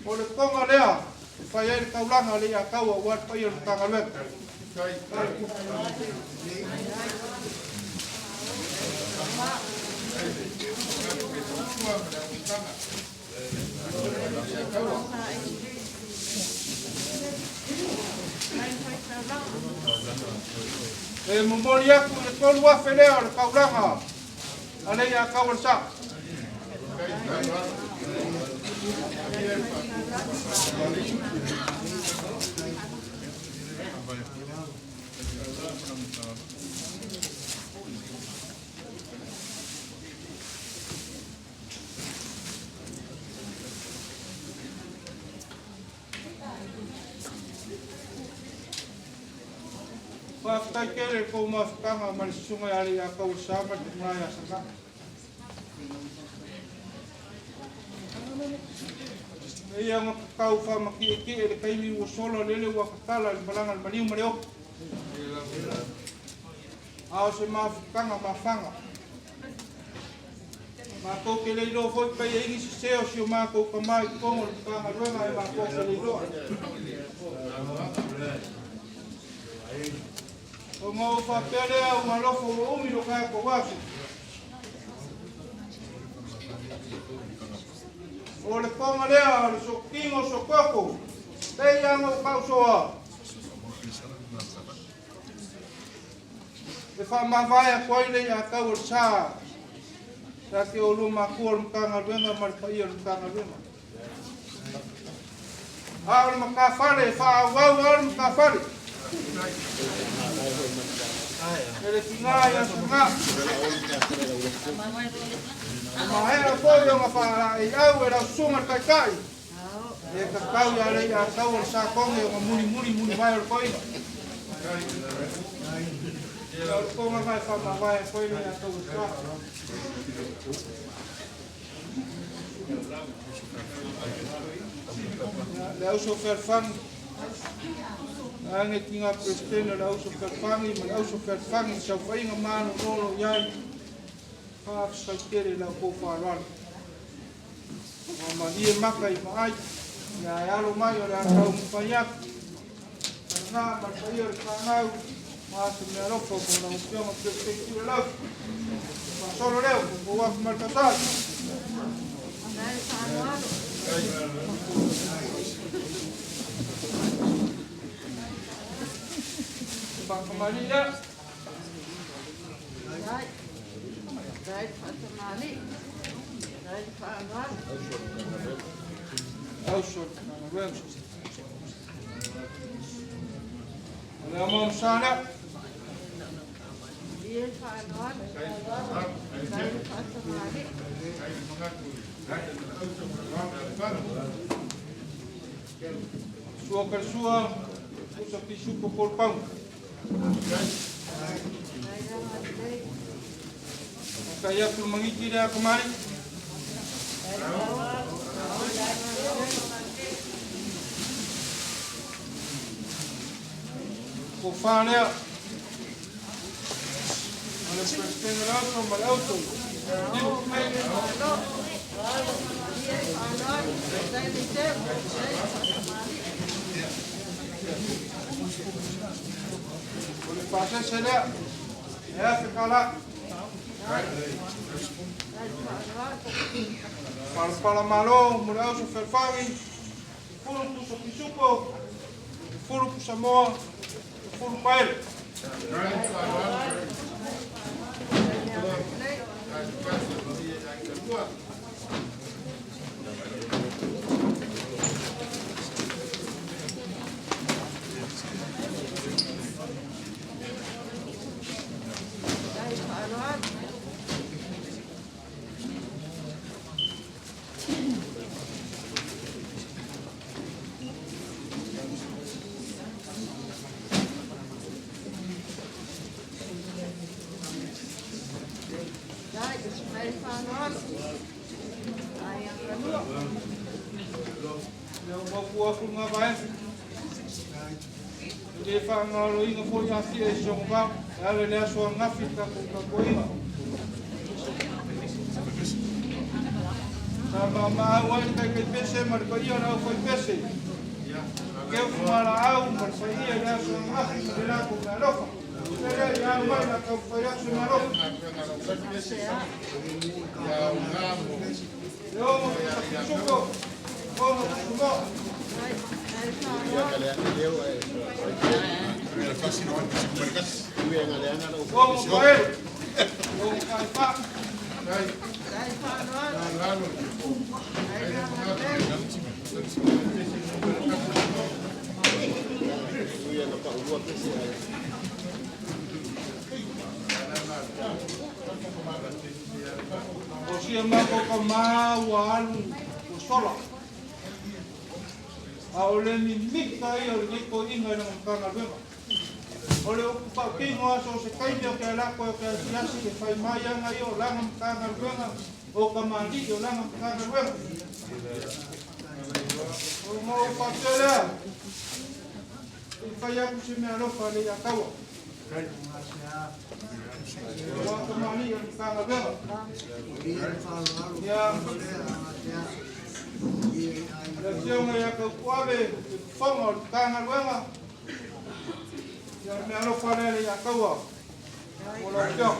Por el ponga lea, Whai ai kaulanga le a kaua wat pai o tangaluenga. E momoli aku le tolu afe lea o le kaulanga a le a kaua le sa. Whakatai kere kou mawhakanga ma le sunga ari a kau sama te mai a sanga. E ia ngā kakau whamaki e ke e le kaimi ua solo lele ua kakala le malanga le maniu mare oku. Ao se mawhakanga mawhanga. Mā kou ke leilo foi pai e ingi se seo si o mā kou kamai kongo le kanga ruenga e mā kou ke leiloa. O ngau whapere au malofo o umi lo kai ko wasu. O le konga lea, o le so kingo so koko, tei anga o kausoa. E whamawhai a koile a kau o sa, sa ke o luma kua o mkanga ruenga maripai o mkanga ruenga. A o le makawhare, whaawau a o le makawhare. Ele tingai a sunga. Mahera foi o ngā e au e rau sunga kai kai. E kakau ia rei a kau o sa konge o muni mai o koina. E o konga mai whamawai a koina a kau o sa. Le au so ferfang. Ange tinga presidente la uso ferfangi, ma la uso ferfangi sa fainga mano rolo yai. Fa sakere la ko faran. Ma ie maka I mai. Ya alo mai o la kau mfayak. Na ma faio kanau. Ma se me rofo ko la opción presidente la. Ma solo leo ko wa marcasal. Maria. Right, Fatamali. Right, Fatamali. Ausort, Olha a mão sana. Right, Fatamali. Right, Fatamali. Sua persua, usa pisuco por pão. Kaya pun mengiki dia kemari. Kofania. Olha se prestando auto, mal auto. Olha passa seria. É ficar lá. Para malo, murau so ferfangi. Furu tu so pisupo. Furu ku Samoa. Furu pael. Aku ngapain? Dia fangalo inga foi a fia jonga, ela le aso ngafita ko koina. Sama ma wai ka ke pese mar ko ia na foi pese. Keu kumara au marfaia ya so afi de la ko na rofa. Ele ya mai na ko fa ya so na rofa. Ya ngamo. Yo, chuko. Como chuko. Como foi? Como vai pa? Osia mako ka mawalu usola. Aole ni mika ia le ko inga na kanga bema. Ole o pa kingo aso se kainga ke la ko ke siasi ke fai mai anga io langa kanga bema o ka mandi io langa kanga bema. O mo pa tela. Fai aku se me alofa le ya kawa. O ka mandi io kanga bema. Ya la tionga ya ka kuave fonga kanga bema. Ya me alofa le ya kawa. O la tio.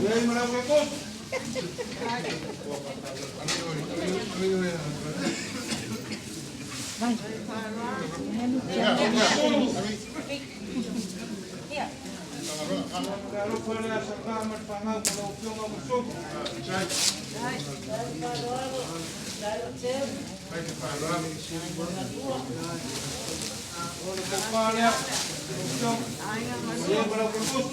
Yai mana ke kos? Kalau boleh asal amat panggil kalau pion kamu sok. Boleh kepala pion. Dia berapa kos?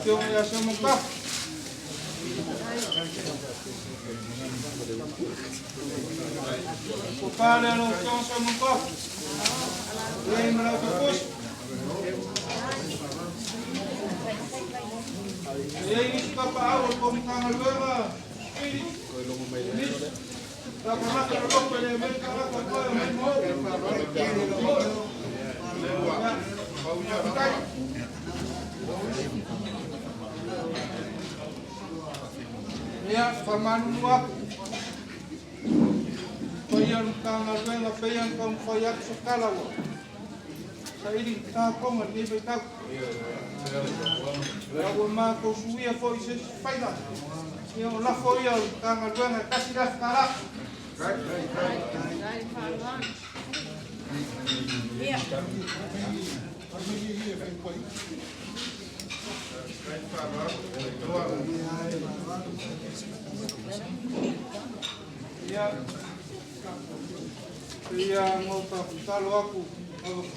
Pion ya semua. Kepala lo pion semua. Dia berapa kos? Dia ini suka awal kau tanggal berapa? Ini. Tak pernah kalau pada mereka apa yang mau. Ya, paman luak. Payan kangal wenga payan kang payak sekala wa. Sa ini ta konga ni beta. Lagu ma ko suia foi se faida. Yo la foi al kangal wenga kasi dah kala. Iya. Ia mau kalau aku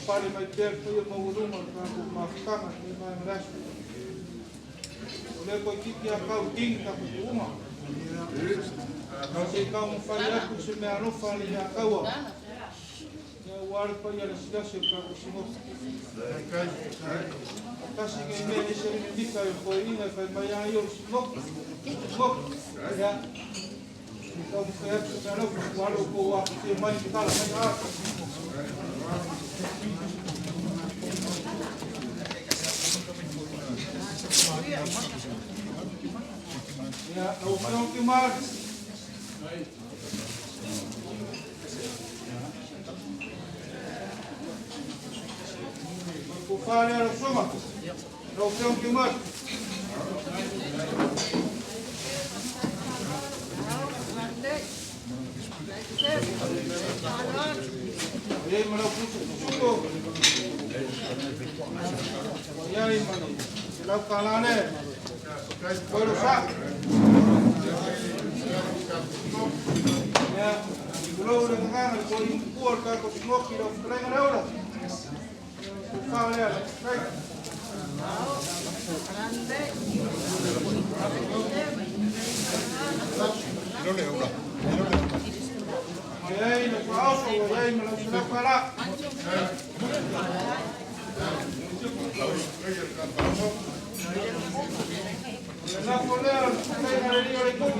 paling macam tu yang mau rumah aku makan ni mana ras. Oleh kau kita kau ting tak rumah. Kasi kau mufanya aku semua fanya kau. Ya war pa ya sudah siapa semua. Kasi ini ni sering dikau kau ini nak bayar yo semua. Ya. Kau mufanya semua walau kau waktu main kita lah main. Ya, opção que mais. O fare era soma. A opção que mais. E aí, mano, suco. E aí, mano. Lá o calane. Foi o saco. Ya, belum dengan kau impor kau semua kilo berapa orang? Kau lihat, baik. Ya, ini kau so, ya ini malah sudah kalah. Nak boleh, saya hari ini oleh kau.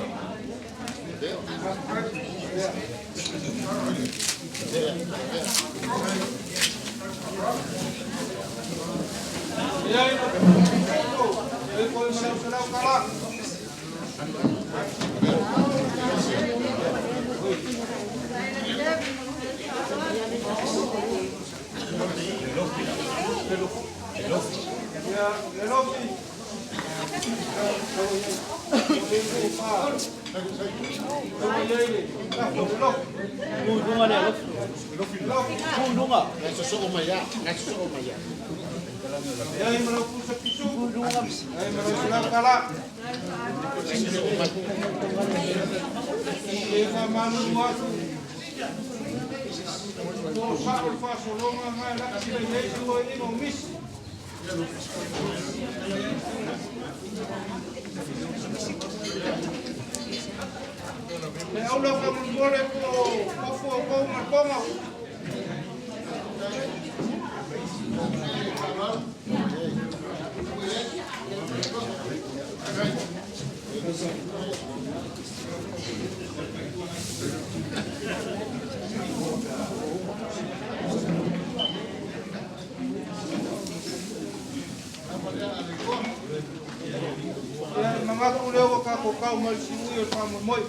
Mangaku leo kako kau malisimu moi.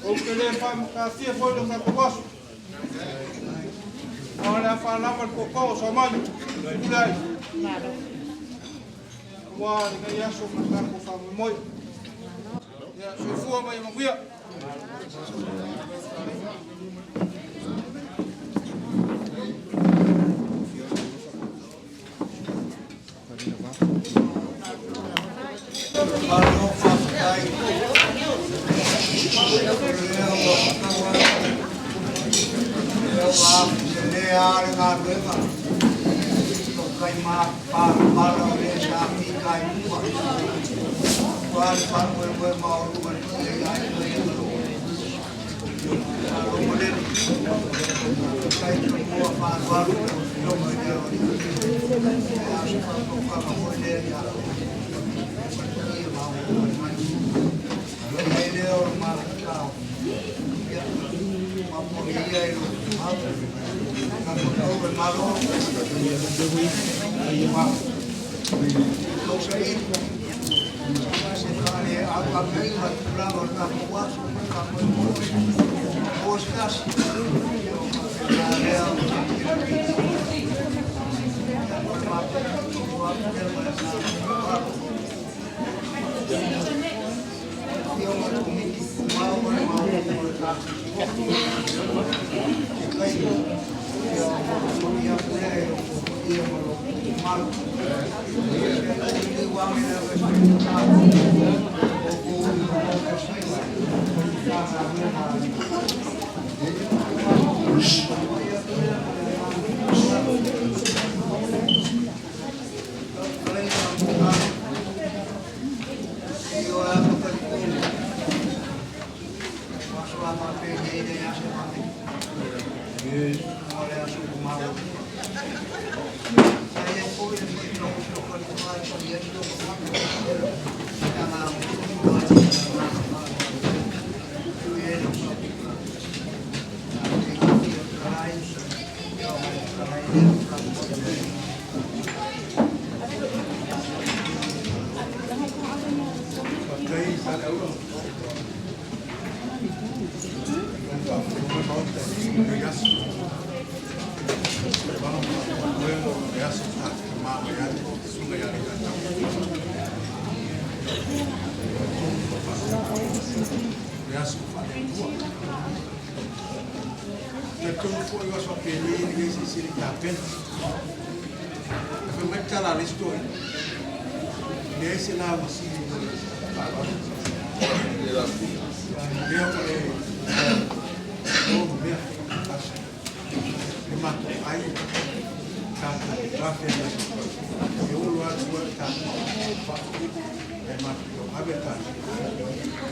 O kele fam ka fie foi do kako wasu. Ona fa lama ko ko so manu. Ulai. Wa ni ya so mangaku fam moi. Ya so fu mai mabuya.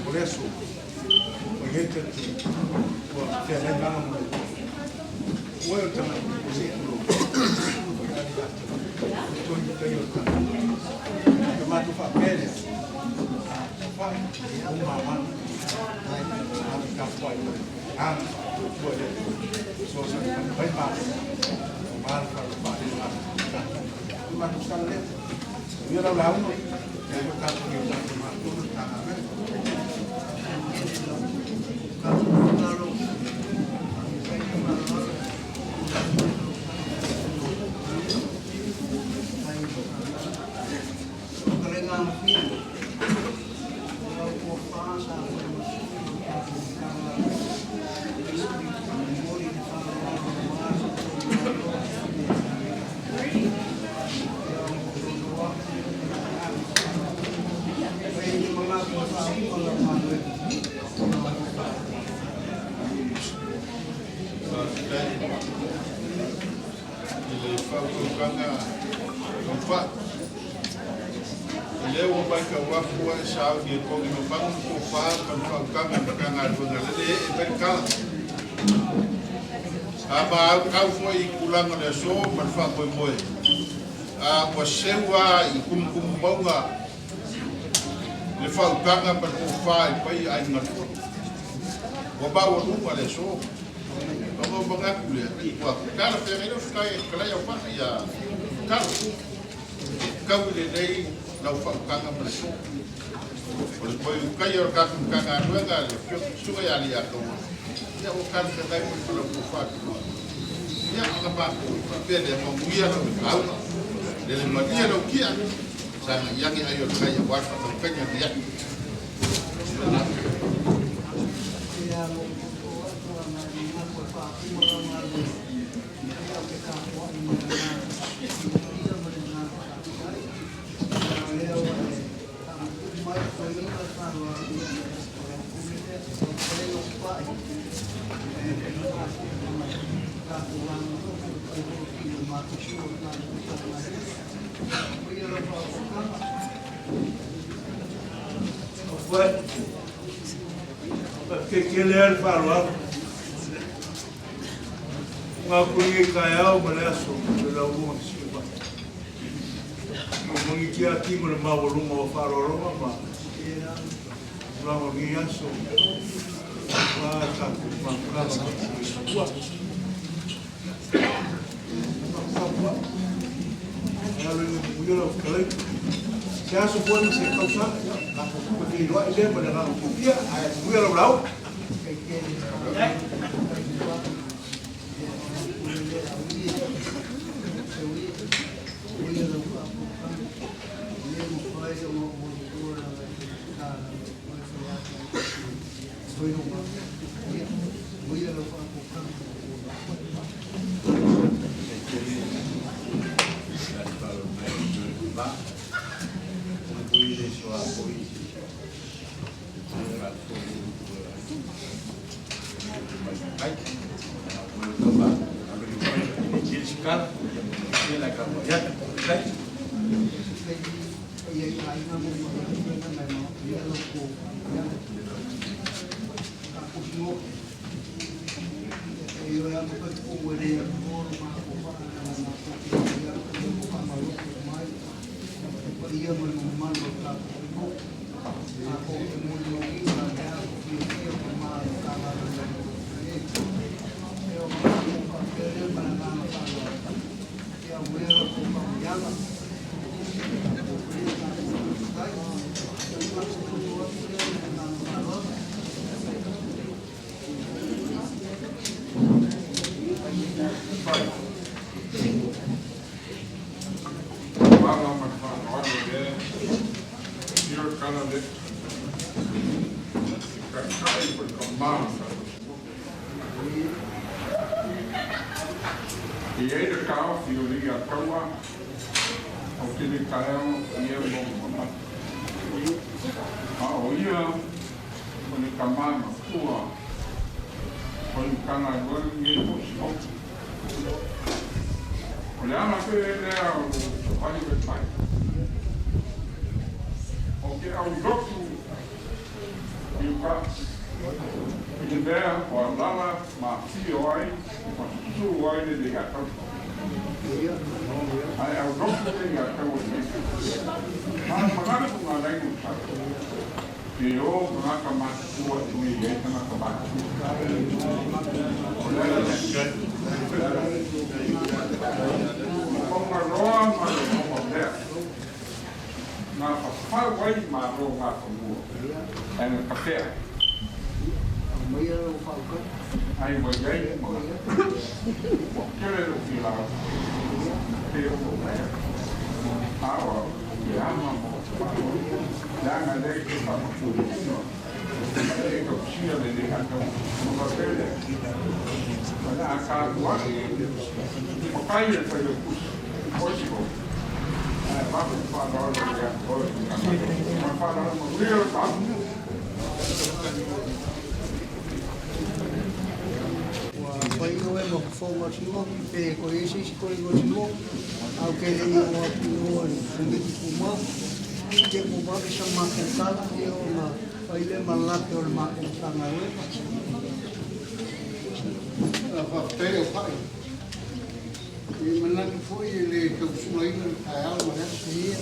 Por eso, gente que Pero mga kamaskuha tumigay na mga kamaskuha. Wala na yan. Kung maroon, maroon mo kaya. Napapaway, maroon nga kamuha. Ang kape. Ay magay mo. Kaya rin sila. Pero mo kaya. Awa, yama mo. Jangan ada kita berpuluh, ada kecil dari kantong berbeda. Pada akar kuat, makanya saya possible. Bapak pada orang yang boleh, pada orang real tamu. Pai o e mo fonga simo pe ko isi ko ko simo au ke le o fungi kuma ke mo ba sa ma ko sala e o ma pai le mala ke o ma ko sala we fa pe o pai e mana ki foi le ke suma ina ai al ma si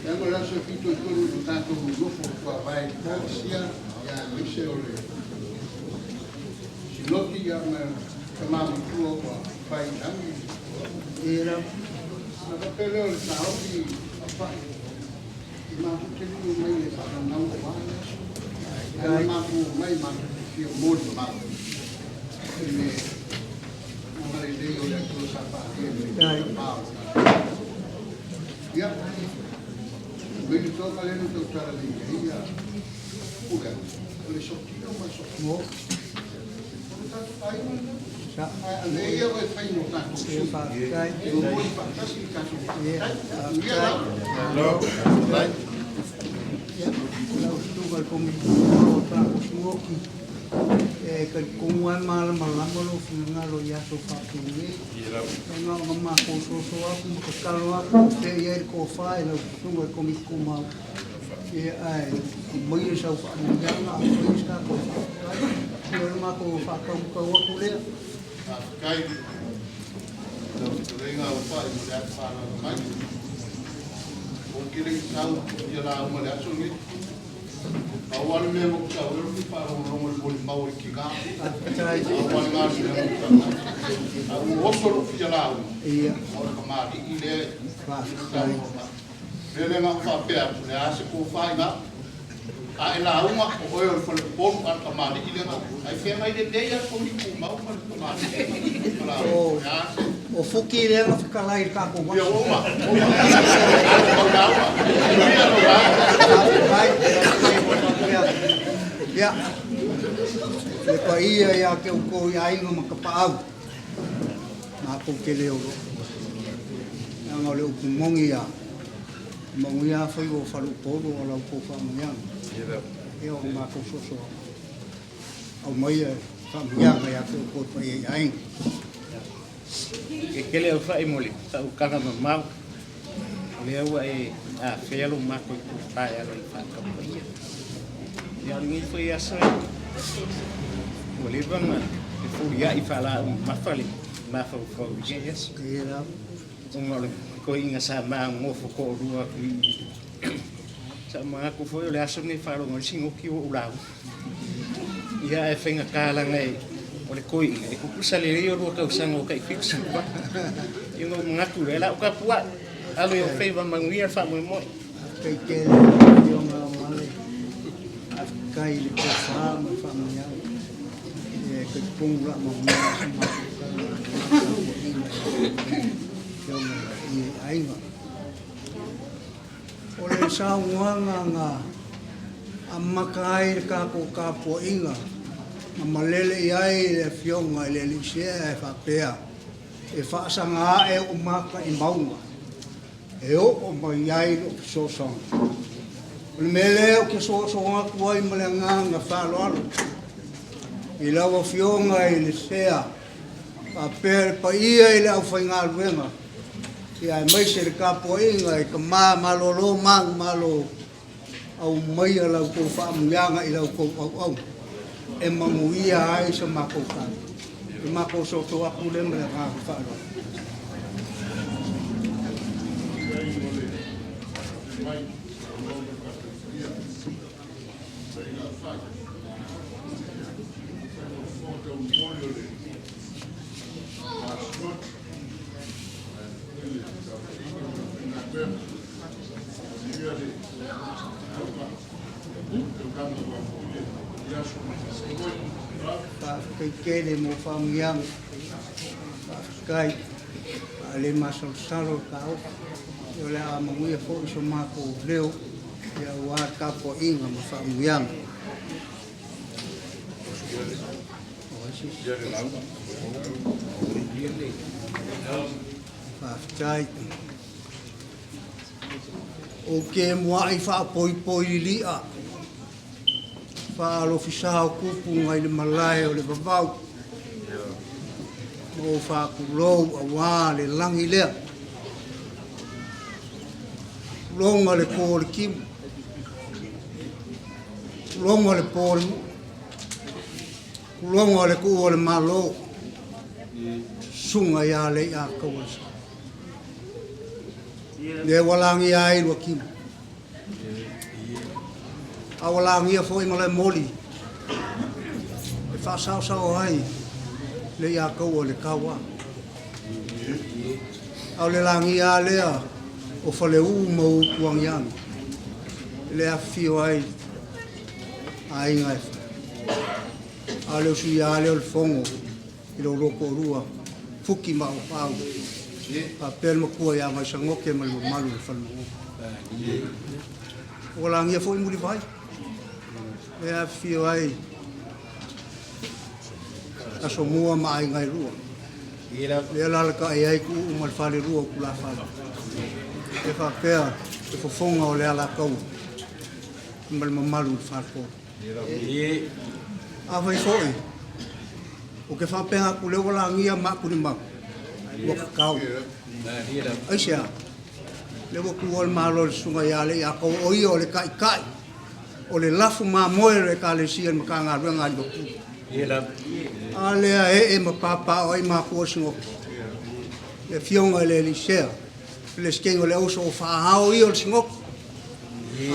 ya mo la so fito ko no tanto no fo pa vai sia ya mi se o le Loki yang kemana pulau baik lagi. era Maka pelor tahu di apa? Mampu jadi mai pada nama mana? Kalau mampu mai mampu dia mod mampu. Ini nama dia oleh terus apa ini? Ya. Begitu kalian untuk cara ini ya. Bukan. Oleh sokiro masuk. mo sa Dia vai fazer no tanto. e pa kai Eu vou passar se caso. la tu ga ko mi ko ta mo ki e ka ko wa mal mal mo lo fi nga lo ya so fa ki ni nga ma ko so a ko ka lo te ye ko fa e lo tu ga ko mi ko ma e ai mo ye so fa mo ya nga mo ska ko yo ma ko fa ko ko le Cai. Não, tu vem ao pai, mulher fala mais. O que ele sabe, dia lá uma mulher sumiu. Awal mesmo que eu não para um nome de mau que cá. Awal mais mesmo. O osso não fica lá. e Agora camada ele é. fa Ele não faz perto, né? Acho que o pai lá. Ai lá uma o eu falei pouco a camada ele não. Aí foi mais de 10 com o mau para camada. o fuki le nga fika lai ka ko wa Ya uma. ya le pa ia ya ke ko ya inga ma ka pa au na ko ke le o nga le ku mongi ya foi o falu todo o la ko fa mo ya e o ma ko so au mai fa mo ya ke ko pa ia ai que le fai mole ta o kana mau le wa e a felo ma ko pa ya lo fa ka pa ya ni foi asa o le va ma e fu ya i fa la ma fa le ma fa ko yes era un ole ko inga sa ma mo fo ko rua sa ma ko foi le aso ni fa lo ngol singo ki o la ya e fenga kala ngai o le koi e kuku sa le reo rua kausanga o kai fix pa i ngo ngaku le la o ka pua alo yo feiva manguia fa mo mo kai ke yo nga male kai le ko fa ma fa mo ya e kai pung la mo ma sa ma yo nga i ai nga o le sa nga amma kai ka ko ka po inga malele ai le fionga le lisia e fa pea e fa sanga e o maka i maunga e o mai ai no so son le mele o ke so nga kuai malenga nga fa lo i lava fionga i le sea fa pea pa ia i le au fainga luenga i ai mai se le kapo inga i ka malolo mang malo au mai ala ko fa muanga i lau ko au e manguia ai sa mako ka e mako so to aku le me ga fa lo Kele mo whaamiang kai le masal salo kau yo le a manguia fo so mako leo ya wa kapo inga mo whaamiang Whaftai o ke mua i whaapoi poi lia whaalofisaha o kupu ngai le malae o le vavau mo whaakulou a wā le langi lea longa le kōre kimu longa le pōre mu longa le kua le malo sunga ia le ia kawasa le walangi ai lua kimu a walangi a foi mala moli e whasau ai le ia kaua le kaua au le langi a lea o whale mau kuangiani le a fio ai a inga e a leo sui a leo le fongo i lo loko rua fuki ma o pau a pel makua ia mai sangoke malu malu le whanau o langi a foi muri vai le a fio ai a so mua ma ai ngai rua le lalaka ai ku umal fale rua ku la fale e fa pea e fofonga o le ala kau mal mamalu le farko a vai foi o que fa pea ku le wala ngia ma ku ni ma o kau ai sia le wo ku ol malo le sunga ya le ya ko o io le kai kai o le lafu ma moe le ka le sia ma ka nga renga do ale e ma papa o ma ko singo le fionga le lisea le skengo le oso fa hao io singo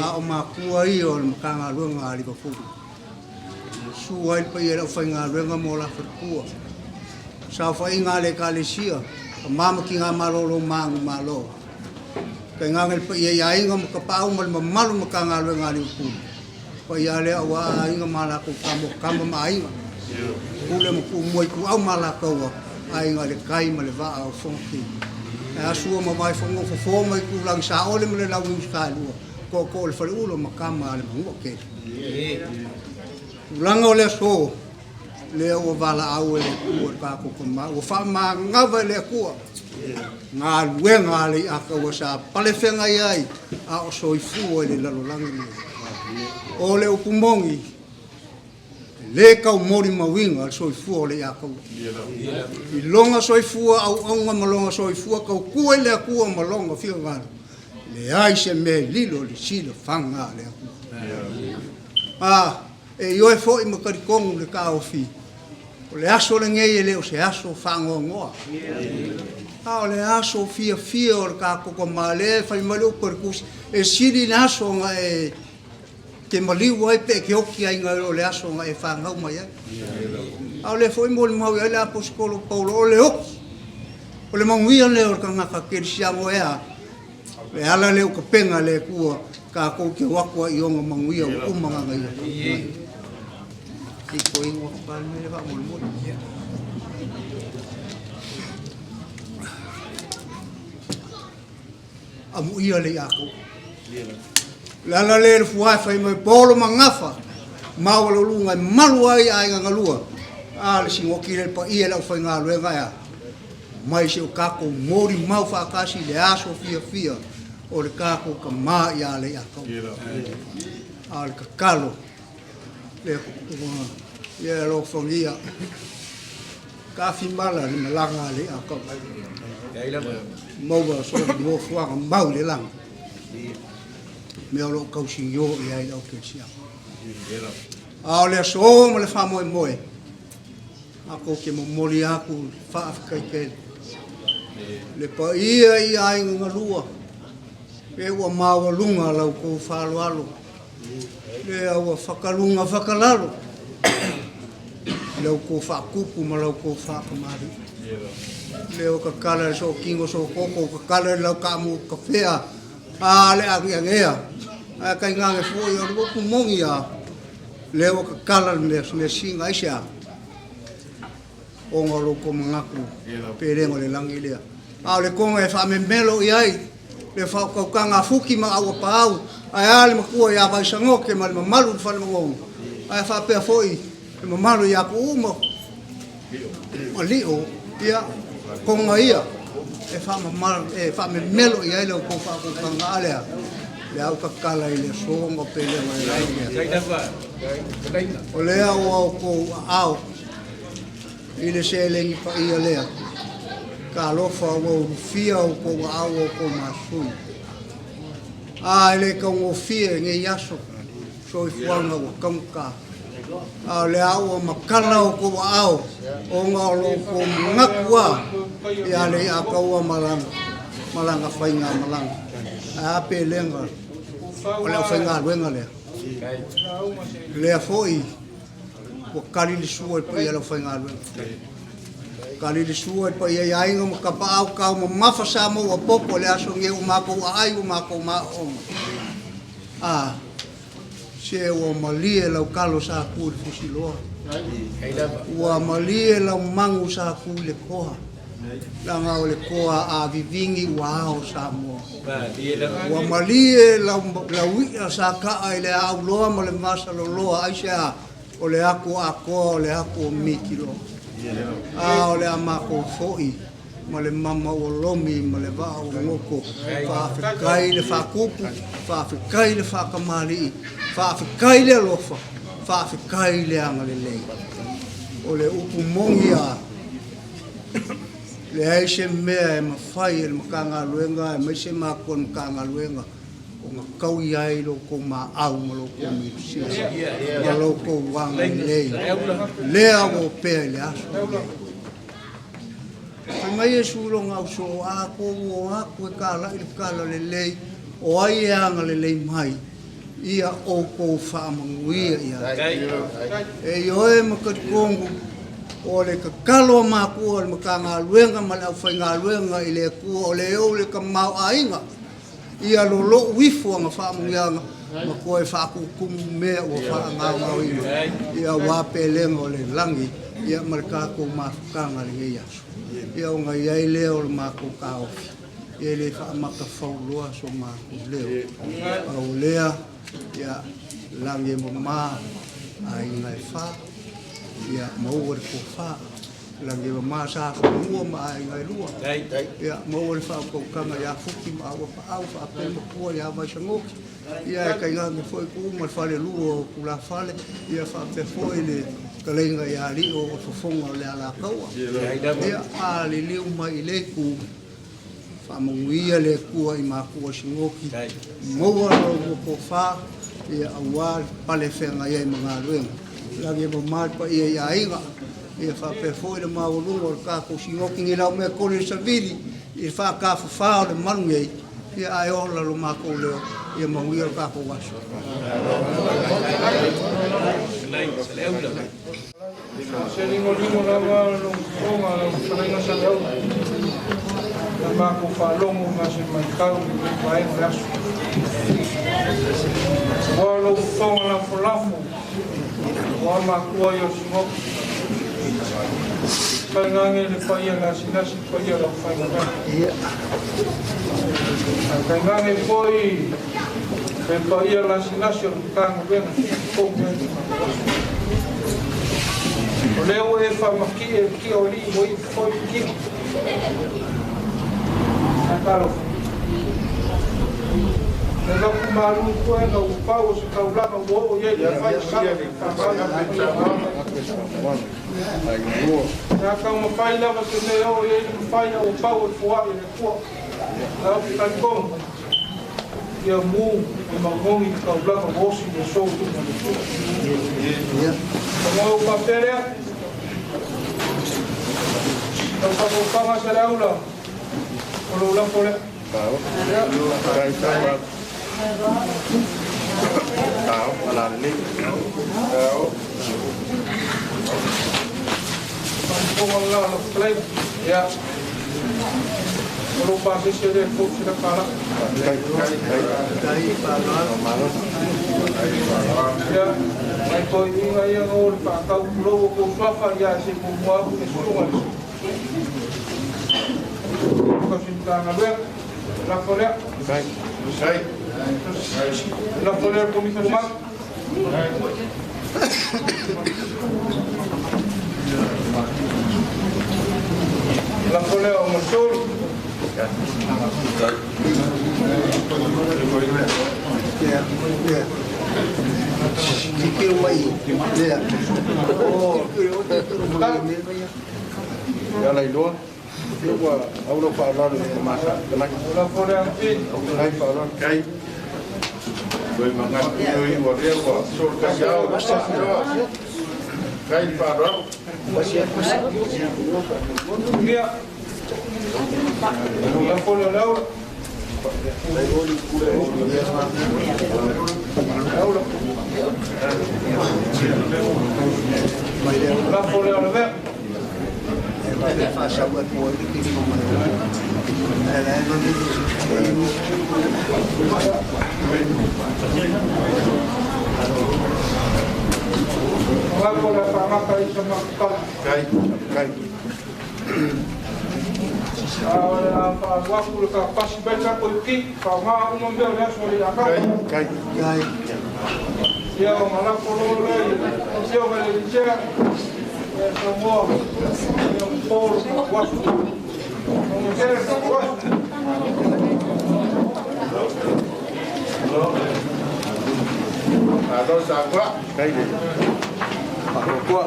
a o ma ku io ma ka nga renga ali ko su ai pa ia fa nga renga mo la ku sa fa inga le ka le sia mama ki nga malolo malo ka nga ngel pa ia inga mo ka pa mal malu ma ka nga renga ali ku pa ia le wa inga mala ko kamo mai kule mo ku moi ku au mala ko ai nga le kai ma le va au fonki e asu ma vai fongo fo mai ku lang sa ole mo le lau ni ska lu ko le fa ulo ma kama le mo ke langa ole so le o vala au le ku ka ko ma o fa ma nga va le ku nga wenga le aka o sa pale fenga ai a o so i fu le la langi o le upumongi le kau mori mawinga so i fu le aka i longa so i fu au nga malonga so i fu ka ku le ku malonga fi nga le ai se me lilo le silo fanga le e yo e fo i makari kongu le ka o fi o le aso le ngei le o se aso fango ngoa o le aso fia o le ka koko male fai malu perkus e siri naso nga e ke maliu ai pe ke oki ai nga le aso nga e fanga mai o le fo i mo le mau le apostolo paulo o le o le manguia le o ka nga ka kirsia mo ea le ala le o ka penga le kua ka ko ke wakwa i onga manguia o umanga ngai i ko ingo pa me va mo mo amu ia le ako la le fuai fai mai polo mangafa mau lo lunga malu ai ai nga lua le singo ki pa ia la fai nga lu nga ya mai se o kako mori mau fa kasi le aso fia o le kako ka ma ia le ako al kakalo le ia lo fongia ka fi mala ni malanga le ako mau ba so mo fuanga mau le lang me lo ka sinyo ia i o ke sia le so mo le fa mo ako ke mo mori aku fa afkai ke le pa ia ai nga lua e wa mau lunga lau ko fa lo Le au whakalunga whakalaro. Lau ko whakupu ma lau ko whakamari. Leo ka kala so kingo so koko ka kala lau ka mu ka whea. Le angea. Kai ngange fwoi o rupu mongi a. Leo ka kala me singa isea. O ngā loko mangaku. Perengo le langi lea. Le konga e wha me melo i ai. Le whakaukanga fuki ma aua pāu. Ai ale makua ia vai sangoke ma le mamalu le whale mangongu. Ai whapea fwoi. Le mamalu ia ku uma. Ma lio ia konga ia. E wha me melo i ai leo ko whakaukanga alea. Le au kakala i le songa pele ma le langi. O lea o au ko au. I le se lengi pa ia lea. Ka lofa o fia o ko au o ko masui. Le ka o fia nge yaso. So I fuanga o kamka. Le au o makana o ko au. O ngā loko ngakua. Ia le a kaua malanga. Malanga whainga malanga. Pe lenga. O lea whainga luenga lea. Lea foi. O kari li sua pa ia la whainga luenga. Kali li sua pa ia ainga mo kapa au kau mo mafasa mo o popo le aso nge o mako ai o mako ma o. Se o malie lau kalo sa ku le fusiloa. O malie lau mangu sa ku le koha. Langa o le koha a vivingi wa o sa mo. O malie lau ia sa ka ai le au loa mo le masa lo loa ai sa o le ako o le ako mikilo. O le amako foi, ma le mama o lomi, ma le vaa o ngoko, whaafekai le whakupu, whaafekai le whakamari, whaafekai le alofa, whaafekai le anga le lei. O le upu mongi a, le aise mea e mawhai e makanga luenga, e maise mako e makanga luenga, o ngā kau i ai loko mā au ma loko mirusia, ma loko wanga i lei. Lea o pēr le aso. Kai mai e suro ngā uso o ako e kāla i kāla le lei, o ai e anga le lei mai, ia o kou whaamanguia ia. E ioe makatikongu, o le kakalo mā kua le makanga luenga, ma le au whai ngā luenga i le kua, o le eo le ka mau ainga, ia lo wifo nga whaamungianga ma koe whaakukumu mea o whaangau ina ia wapelenga o le langi ia marikako mafukanga le ngei aso ia o ngai ai leo le mako kaofi ia le whaamaka whauloa so mako leo au lea ia langi mama ai ngai wha ia maua le ko wha langi mama sa whamua ma ai ngai lua ia maua le whaakokanga ia fuki ma awa pa au whaapel makua ia mai sangoki ia e kai ngangi foi kuma whale lua o kula whale ia whaapel foi le kalenga ia li o whafonga le ala kaua ia a li liu mai le ku whamungia le kua i makua sangoki maua lo ko wha ia awa pale whenga ia i mga ruenga langi mama pa ia inga ia whape foi le maulunga o kako singoki ngi lau mea kore savili ia whakawhawhao le manungei ia ai ola lo mako leo ia maungi o kako waso. Se lingo lava lo konga lo whanenga sa leo la mako whalongo ma se maikau i wae o laso. Wa lo whonga la whalafo wa makua i o singoki kai ngange le whaia ngā sinasi whaia lau whainga. Kai ngange whoi pe whaia la sinasi o kānga wenga kōpea. O leo e whamaki e ki o li o i whoi ki. A karo. E laku maru koe na upau o se kaulaka o ye le whai sara ka nā kau mawhai lava se leo e mawhai au pau e fuari e kua. Nā kai konga. Ia mū e maungongi kau blaka wosi e sou tuma le kua. Ka mau paperea. Kau whakokanga se reula. Kolo ula pole. Tao, ala ni. Tao. Allah play ya lupa sisi dia pun sudah kalah ya mai koi inga yang orang tak tahu pulau pun apa ya si semua pun semua kau cinta ngaber la korea la korea komisi rumah la coleo mosul Kikir mai. Ya. Oh. Ya lai dua. Dua aulo para de masa. la coleo pin Kai para kai. Boy mangan yoi waria wa sur ka jao. Kai para. dia la coleo laura la coleo la ver Fasa buat mau bikin rumah. la coleo sama kai sama Kai. apa waktu ka pas baca politik sama umum dia dah sorry apa Kai. dia malah coleo dia malah bicara semua yang por waktu mungkin semua Ada sakwa. Kai. Pakokwa.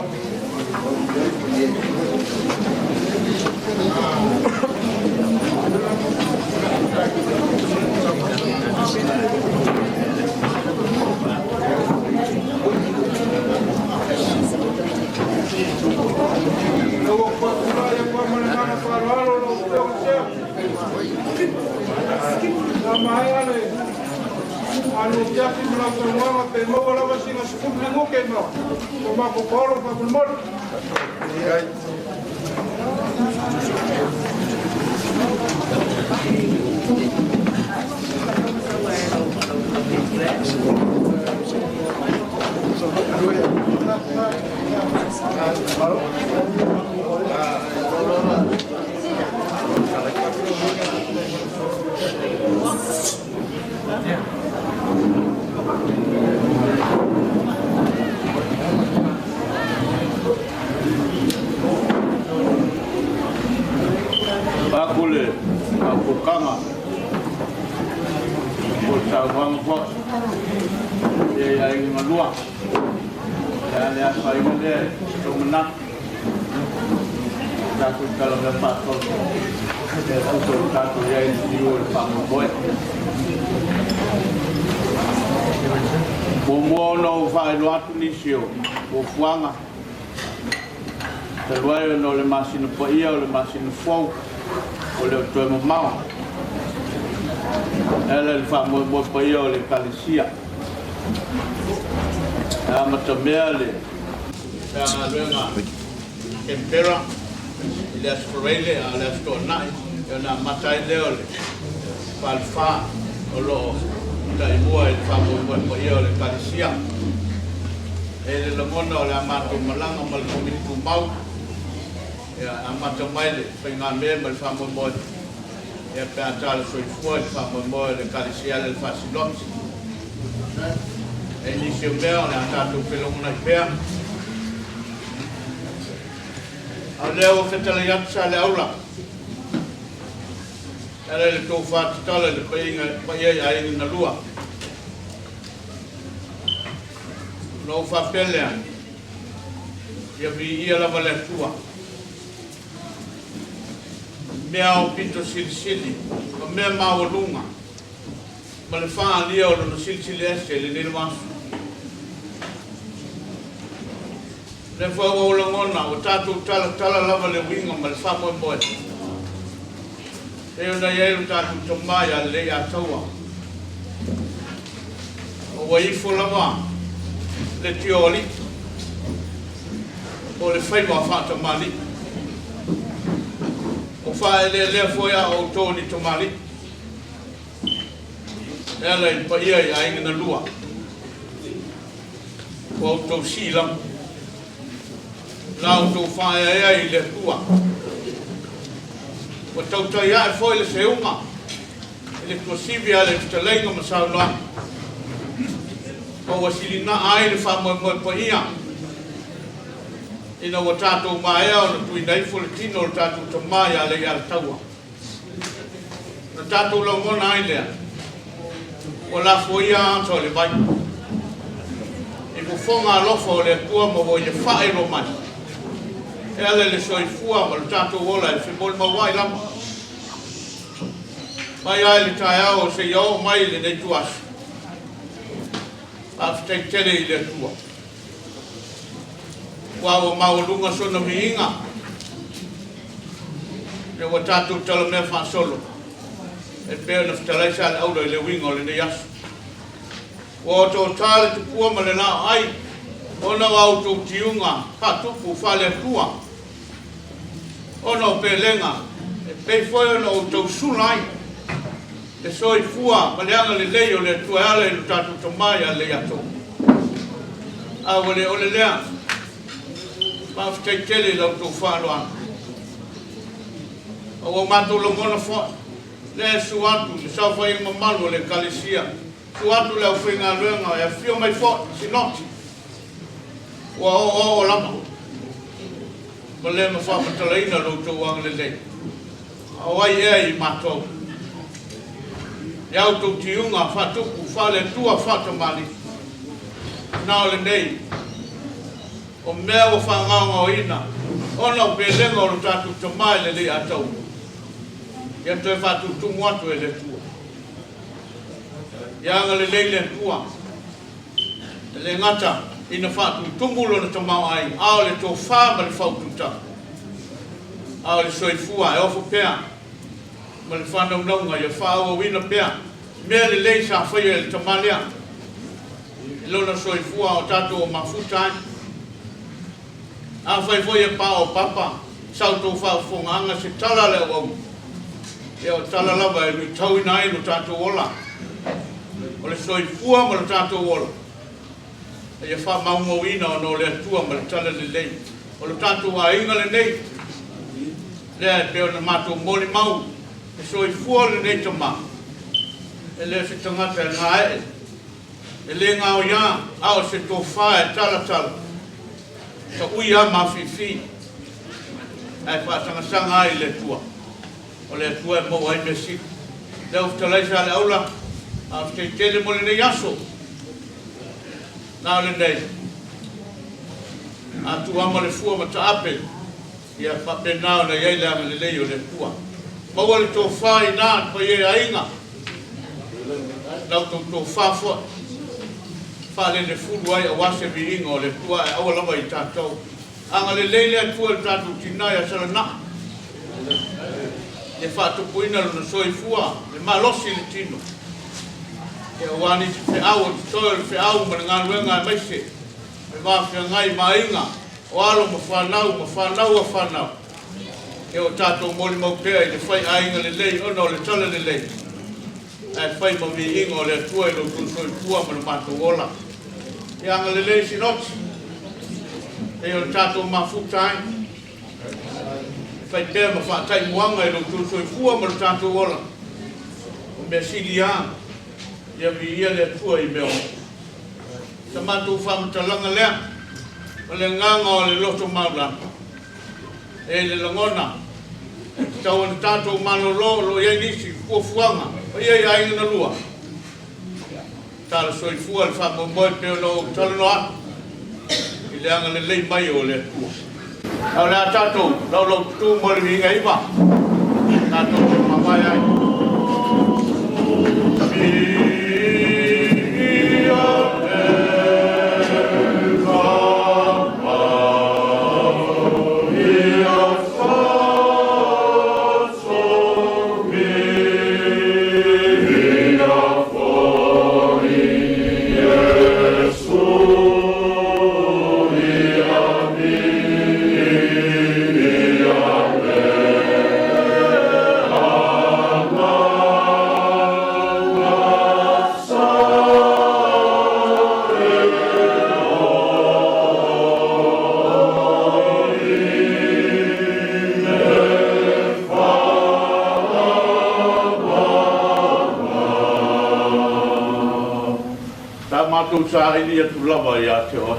luego cuando ya por mañana para lo usted sama ale anu jadi melakukan mama temo wala masih ngasih lingo kena cuma aku kalau pak belum Kai. Bakule, aku kama, kita orang buat, dia yang menluak, dan yang paling dia itu menang. Satu kalau dapat dia tutur satu yang dijual pakai boy. Bomono fai luat nisio, bofuanga. Terluai no le masino paia, le masino fou. Oleh tu mau, ela famo mo paio le kalesia, macam ele, lenga, tempera, ele asprele, ele astonai, ele matai leole, palfa, olo, dai buai famo mo paio le kalesia, ele lemono le amatu malanga mal komitu mau. Ya, amat semai le, pengan member family boy. Ya, pengacara suai family boy le kalisia le fasilot. Ini siapa yang satu film nak pea. Aleo fetaliat sale aula. Ada le tofat tala le paya air na lua. No fa pele. Ya bi ia la vale tua. Mea pinto sili, mea maulunga, malefaa lia o no sili ese le nil masu. Le fua o langona o tatu tala lava le winga malefaa mo mo. E ona ye tatu tomaya le ya taua. O ua ifo lava le tioli o le whai wa whātamali o whae lea foia o tōni tamali ela i pa ia i ainga na lua o tō sila la o tō whae ea i le tua o tau tai ae foi le seunga i le kosibi a le tutalenga masau noa o wasili na ai le whamoe pa ia ina wa tātou maea o na tui nei fo le tino o tātou tamai a le ia taua na tātou lau mona ai lea o la foia to le vai e mo fonga lofo le tua mo vo ye fai ro mai ele le soi fua mo tato ola e fibol mo vai la mai ai le tai ao se yo mai le nei tuas afte tele le tua wa o ma o lunga sona miinga le wa tato tala me fa solo e pēr na whitalaisa le aura i le winga o le nei asu. Wa o tō tāle tu pua ma le nā ai, ona wau tō tiunga, ka tupu whale atua. Ona o pēlenga, e pei whoi ona o tō sulai, e soi fua, ma le anga le lei o le tua ale no tātu tamai a le ato. A wale o le lea, ma whitai tele lau tō whānoa. O mātou lo mona whoi, le suatu le sa foi mamalu le kalesia suatu le ofenga lenga e fio mai fo sinoti wa o lama le fa patalaina lo to wang le awai e mato ya to tiunga fa to ku fa le tua fa tamali na le nei o mea fa ngao ina ona pelenga o tatu tamai le atau ya to fa tu moto ele tua ya ngale leile tua le ngata ina fa tu tumulo na tama ai ao le to fa ma le fa tuta ao le soifua e ofo pea ma le fa no no ya fa o wina pea me le le sa fa le tamalia lo na soifua o tato o mafuta a fa foi pa o papa salto fa fonga se tala le o e o tala lava e lui tau inai no tātou ola. O le soi fua ma le tātou ola. E ia wha maungo ina o no le atua ma le tala le lei. O le tātou a inga le nei. Lea peo na mātou moli mau. E soi fua le nei tama. E lea se tangata e ngā e. E le ngā o ia, ao se tō wha e tala tala. Ta ui a mawhiwhi. E wha tangasanga ai le tua. O le tua mo ai mesi le uftalaisa le aula a te tele mo le nei aso na le nei a tu ama le fua ma ta ape ia pa pena na ia le lei o le tua mo le to fai na pa ia ainga na to fa fo fa le fulu ai a wase biinga o le tua a wala mai tatou anga le lei le tua tatu tinai a sala na e fa tu puina lo soi fua e malosi le tino e wani te au to te au ma nga wenga mai se e va fa ngai mainga o alo mo fa nau e o tato moli mo pe e fai ainga le lei o no le tala le lei e fai mo mi ingo le tua e lo soi fua ma mato ola e anga le lei sinoti e o tato mafutai fai pēr ma whātai muanga e lo soi fua ma lo tātou ola. O mea silia, ia mi ia le tua i meo. Sa mātou whamatalanga lea, o le nganga o le loto maula. E le langona, tau ane tātou mano lo ia nisi, kua fuanga, o ia ia inga na lua. Tāla soi fua le whamamoe pēr no talano atu. I le anga le lei mai o le tua. Au le a tātou, lau tu mo le vinga iwa. Tātou te mawai ai. Yeah. mātou sa ili atu lava ia te oe.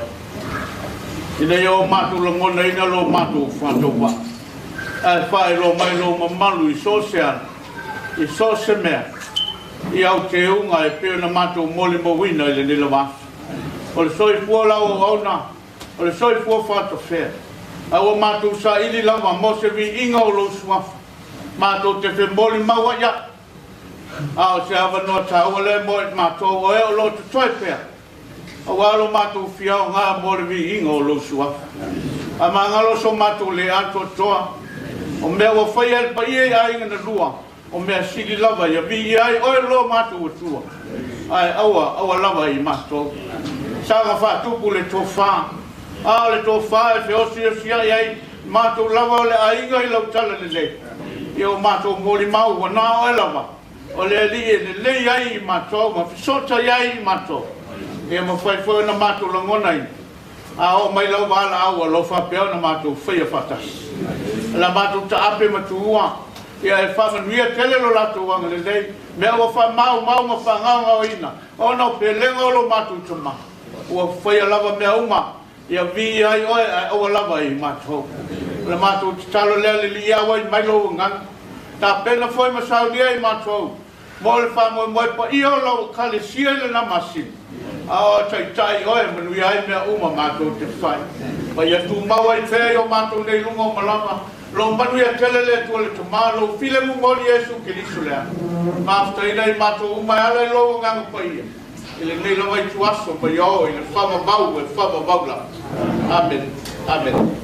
Ina ia o mātou langona ina lo mātou whantou wa. Ai whae lo mai lo mamalu I sose ana. I sose mea. I au te unga e peo na mātou mole mo wina I le nila wa. O le soi fua lau o auna. O le soi fua whata whea. Ai o mātou sa ili lava mo se vi inga o lo suafa. Mātou te whe mole maua ia. Ao se awa noa tau le mo e mātou o e o lo te toi pea. A walo mātou whiau ngā mo le vi inga o lo suafa. A mangalo so mātou le ato toa. O mea wa whai al pa ie ai ngana lua. O mea sili lava ia vi ai oe lo mātou o tua. Ai awa lava I mātou. Sanga whātupu le tō whā. A le tō whā e whiosi o sia iai. Mātou lava o le ainga I lau tala le le. I o mātou mori mau wa nā oe lava. O le li e le le iai I mātou. Ma fisota iai I mātou. E ma whai whai na mātou langona I. A o mai lau wala au a lo whapea na mātou whai a whatas. La mātou ta ape matua. Ia e whamanuia tele lo lato wanga le lei. Mea wa wha mau ma whanganga o ina. O no pe lenga o lo mātou tama. Ua whai a lava mea uma. Ia vi ai oe o a lava I mātou. La mātou talo lea le li ia wai mai lo ngang. Ta pena whai masaudia I mātou. Mo le whamoe moe pa ia o lau kale sia le na masin. A tai oe manuia ai mea uma mātou te whai. Pa ia tu maua I whea o mātou nei lunga o malama. Lo manuia tele le tua le tuma, lo file mu ngoli Yesu Kilisu lea. Mafta ina I mātou umai ala I logo ngangu pa ia. Ile nei lawa I tuaso pa ia o, ile whama bau e whama baula. Amen. Amen.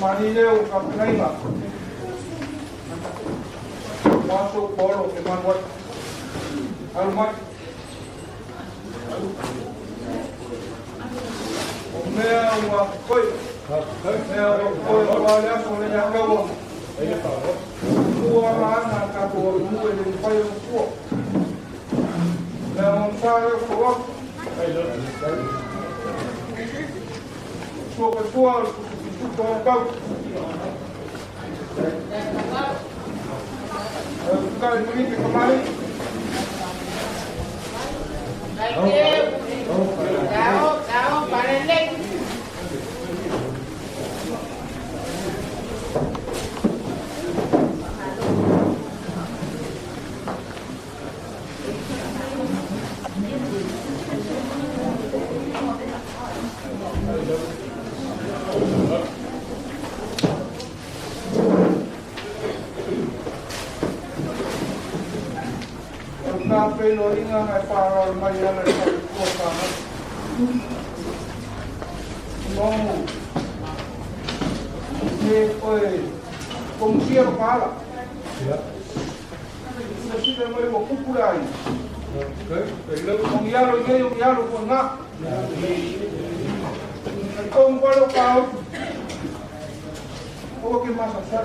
Mani leo kapinaima. Masuk polo ke manwat. Almat. Omea wa koi. Omea wa koi wa le sole ya kawo. Kuwa mana ka ko mu le pai ko. Na on sare ko. Ko ko Kau beri ke kemari. Kau balik. Pelo inga hai para mai ana ko sana. Nomu. Ne oi kongsia pala. Ya. Sisi mai mo kukurai. Okay. Pelo kong yalo ko na. Kong palo kau. O que masa sa.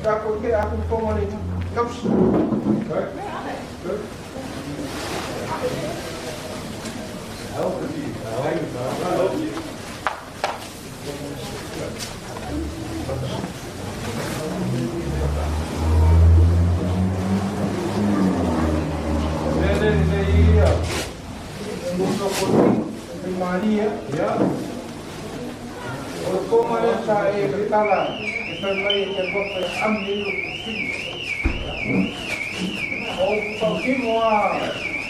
Ta ko ke aku komali. Kaps. Okay. Good. Oh, semua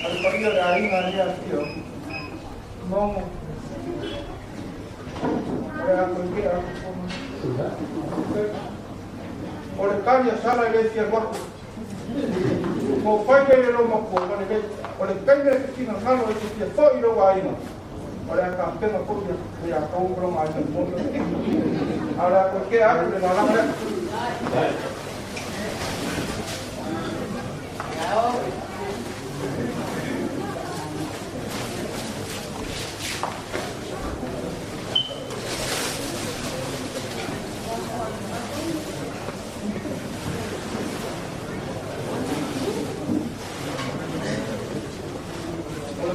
daripada dari ngaji dia. Ngomong. Saya pergi aku. Oleh kerana salah dia waktu. Mau pakai lo mau oleh kerana kita kalau kita tak ilo wain. Oleh kampung aku dia tahu belum ada pun. Ada pergi aku di dalam dia.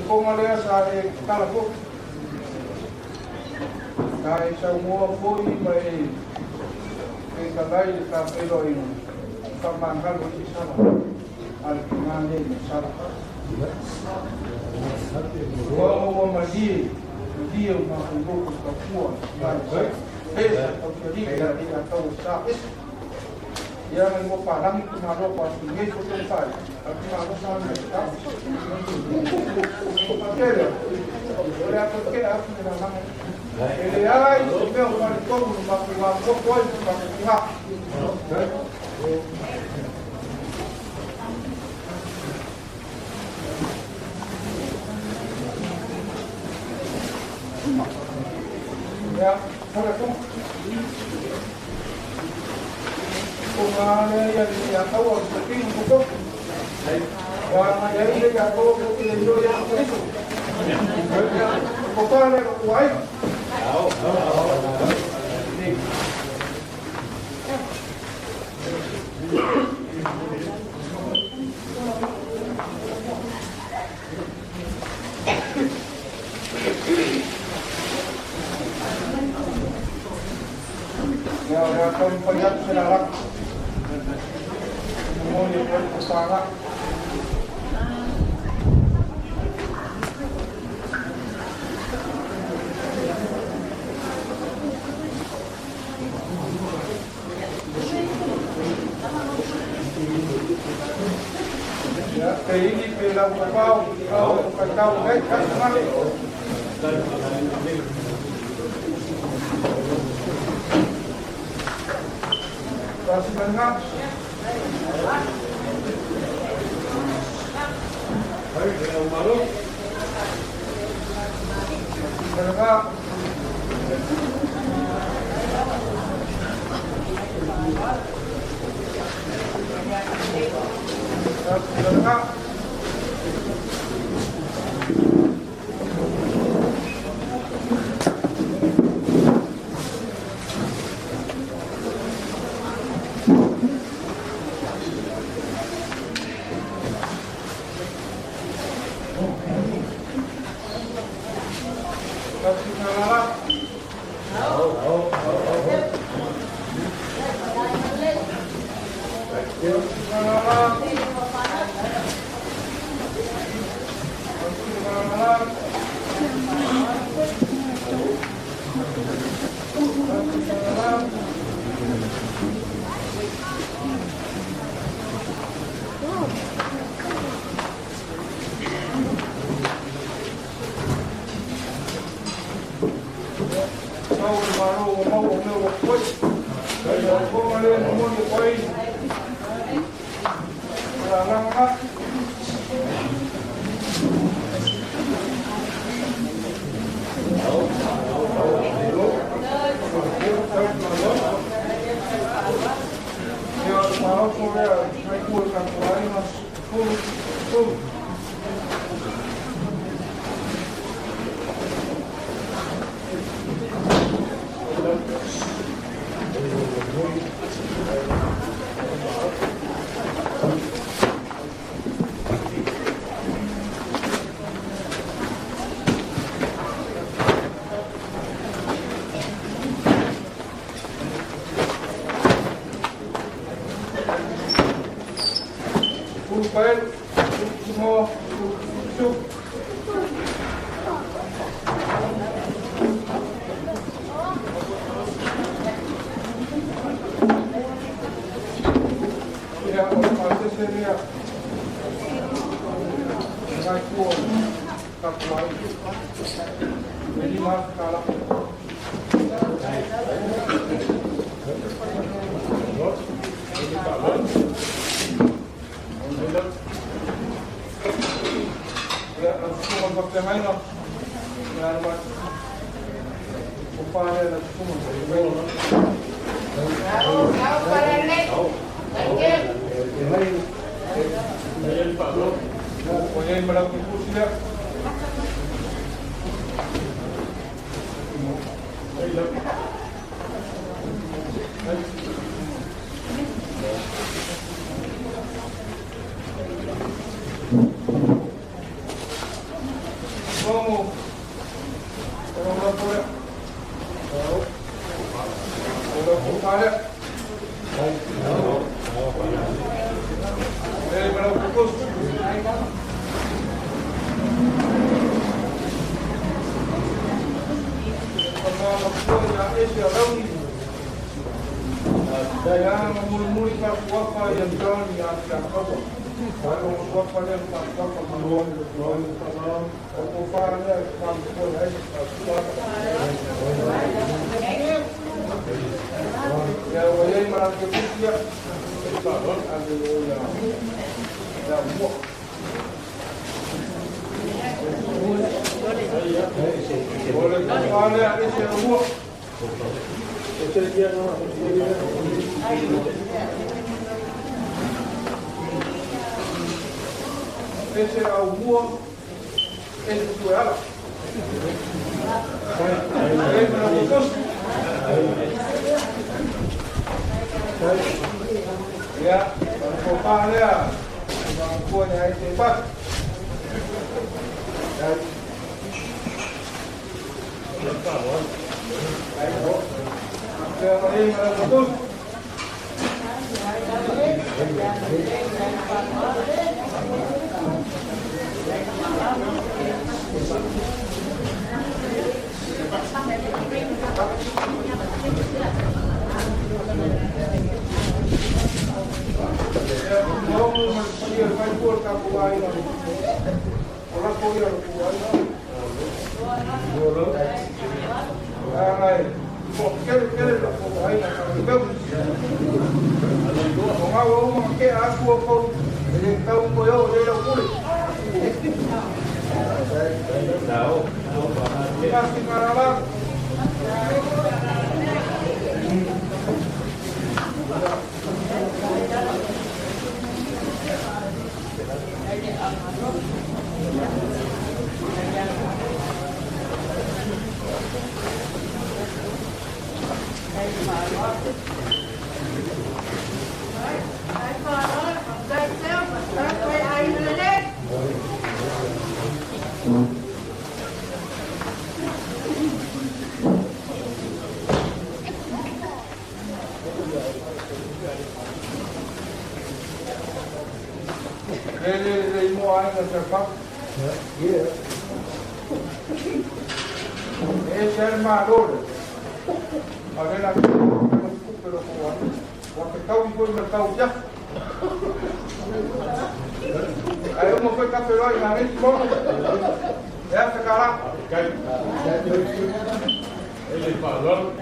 Kung alaya sa talapok, dahil sa umuha po may kagay sa pero yung pamangkal o isa na al-kinali ng sarap. Kung mo mali, hindi yung makibukos ka po. Dahil sa pagkaliga, hindi atau sa yang mo parang kumalo pa sige ko tayo at kumalo sa amin pakere ora porque a na mama ele ai o meu marco no makuwa ko ko makuwa ya para tu Kumana yang tahu seperti itu, orang yang yang tahu seperti itu yang itu, bukan yang kuat. Ya, akan banyak senarak. Semuanya berusaha. ini pe la pau au ka tau kai ka mali Terima kasih. Baik, dengan malu. Terima kasih. Ese é o búho, esse é ela. Ya, kopah dia, bangku ni hai hebat. Vamos kuai na. Ora ko ia kuai na. Ai, ko kere la kuai na ka be. Nga o mo ke a ko ele tau ko yo le lo kuli. Dao. Kasi karala. Ele mo ai na serpa. Esse é maduro. Agora pero porque tau e foi mercado já. Aí uma foi cafeiro e na mente bom. Essa cara. Ele falou.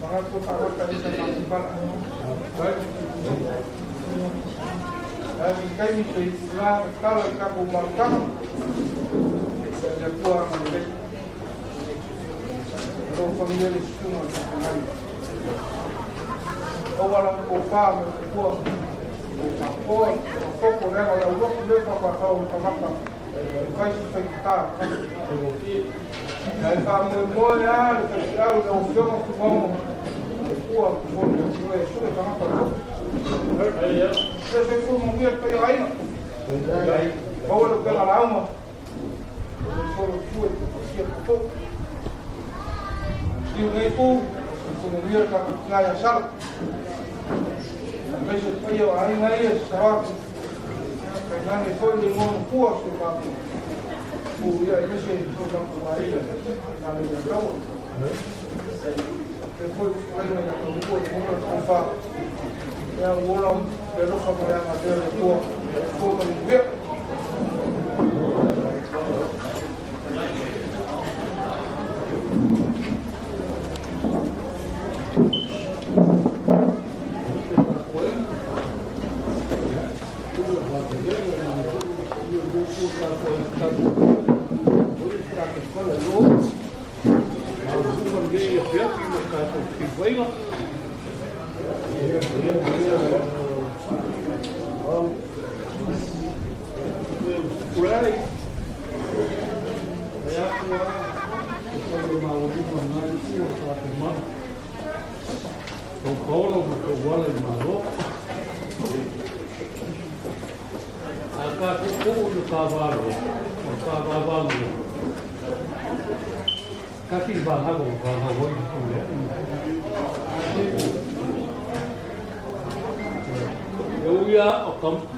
Para tu para tadi sampai baik. Tapi kami Islam kalau kamu makan saya pulang balik. Kalau família semua sekali. Awal aku faham pulang. Aku korang ada uang mereka pasal apa? Kau sekitar. Dan kamu mulai sekitar udah ujung semua. Pulang boleh sudah sangat perlu. Saya pun mungkin pergi lain. Bawa ke lama. Kalau buat siap tu. Dia itu kemudian kalau saya salah. Mesmo que eu ainda ia só pegar e foi de mão posto para o ia esse programa para ele na legislação depois aí na rua como fa é o olho pelo sobre a matéria tua como ver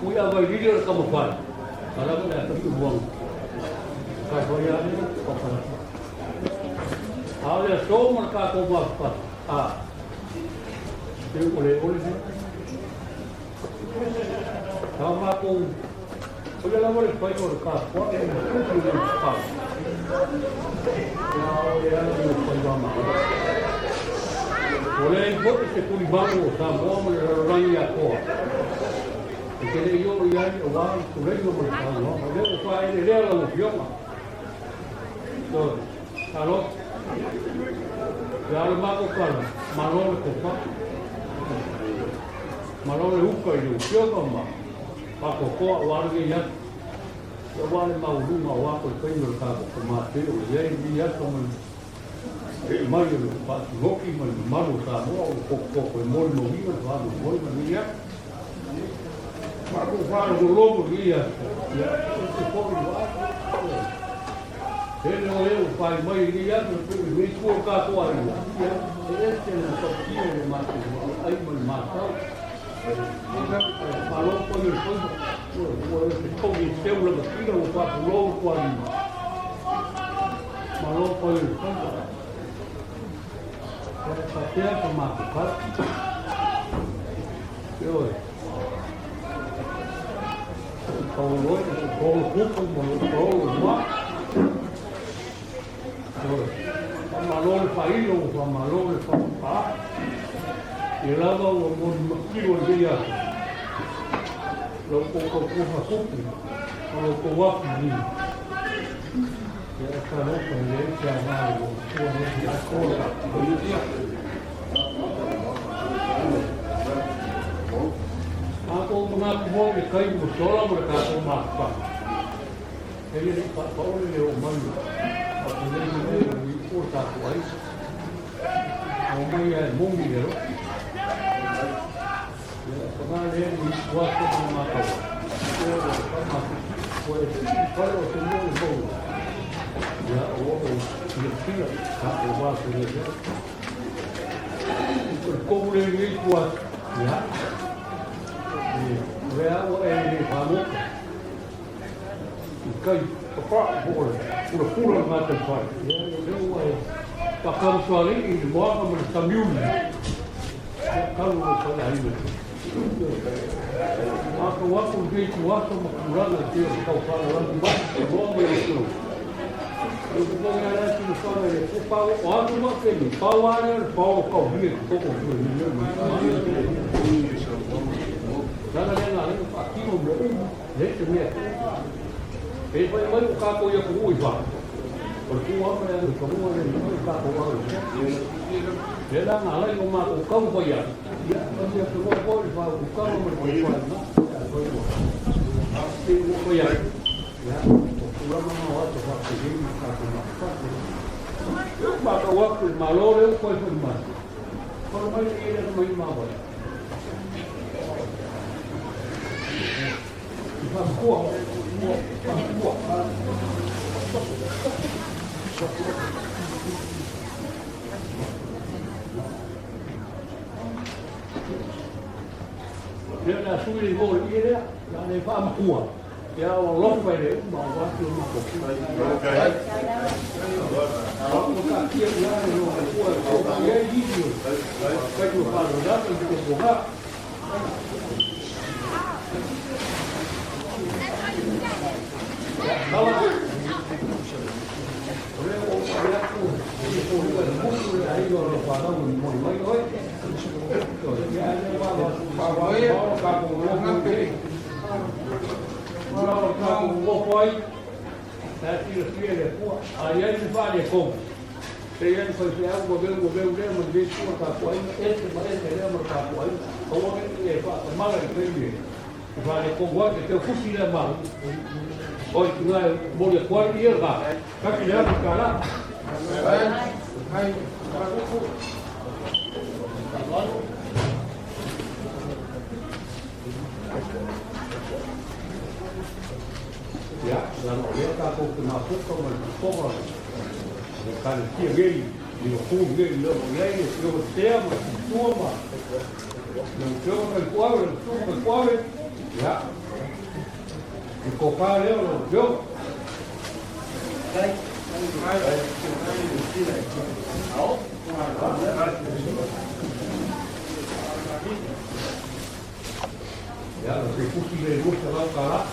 Kuya vai líder como faz. Kalau kita pergi buang, kalau dia ni apa? Kalau dia semua mereka kau buat dia boleh. Kalau aku, kalau lama ni pergi mereka, buat ni apa? Kalau dia ni pergi mana? Boleh ikut sekuli baru, sama orang yang kau. Porque eu ia lá, o rei não me falou, mas eu fui ele era o idioma. Então, alô, já o mago fala, malole copa, malole uca e o idioma, para coco o argue já, eu vou ali mau o arco e foi no cabo, como a filho e aí ia como ele mais o passo loki, mas malo tá, o coco e mole no rio, lá no mole no rio. Aku falo do lobo dia, esse povo ele não é o pai, mãe dia, me colocar com a rua. Esse não só tinha de matar, aí me matou. Falou com ele foi o seu lobo, tira o papo lobo com a rua. Falou com ele foi. Até a matar. Rồi. Cầu lối, cầu hút một cầu quá. Rồi. Mà lối phải luôn, mà lối phải phá. Thì là đâu một cái luôn bây giờ. Rồi cô phải hút. Rồi cô quá gì. Thì sao nó phải lấy chàng nào của cô nó cô gặp với cái aku mengaku di kayu bersolah berkata maaf. Jadi Pak Paul ini umum. Aku ini kota kuat. Umum ya mungkin dia. Kemarin di waktu mengaku. Kalau semua itu, ya orang kira tak ubah saja. Berkumpul ini kuat, ya. Vea ele vamos kai apa boleh pura mata pai eu pakam soali ini mau kamu sambil kalau saya ini aku waktu itu waktu kurang lagi kau kalau lagi banyak mau itu eu vou ganhar aqui no sol o pau outro uma feliz pau área pau dia pouco Nada nem nada, aqui no meu, dentro mesmo. Ele vai mais o carro ia com o Ivan. Porque o homem é do comum, ele não está com o homem. Ele dá na lei, o cão vai ir. Quando ele chegou, ele vai, o cão não vai ir. Ele vai ir. O problema não é que vai seguir, não está com o homem. Eu bato o outro, malor, eu coisa demais. Quando mais ele não vai mal. Nếu là suy đi vô đi đấy, là để pha một cua, thì ông lót về để bỏ qua chưa mà cục. Lót một cái kia ra rồi cua, cua cái gì rồi, cái cua pha rồi đó thì cục cua. Kalau Oi, ngai boleh kuat dia tak? Kaki dia sekarang. Hai. Ya, lalu dia tak kau kena pukul pukul. Bukan dia gay, dia pun gay, dia gay, dia bertema, semua. Yang cuma kuat, ya. E copar eu não viu? Já não sei por que ele gosta lá para lá.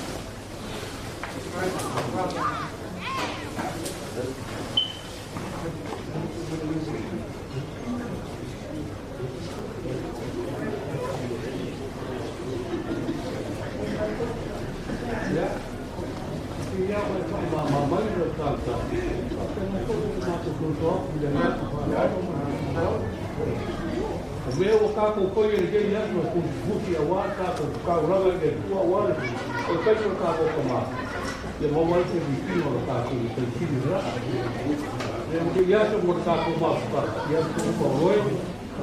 O meu carro foi ele já no curso a wata com o carro lá de tua wata o carro carro tomar e vou mais que vizinho no carro de sentido lá eu já sou o carro mais para já sou o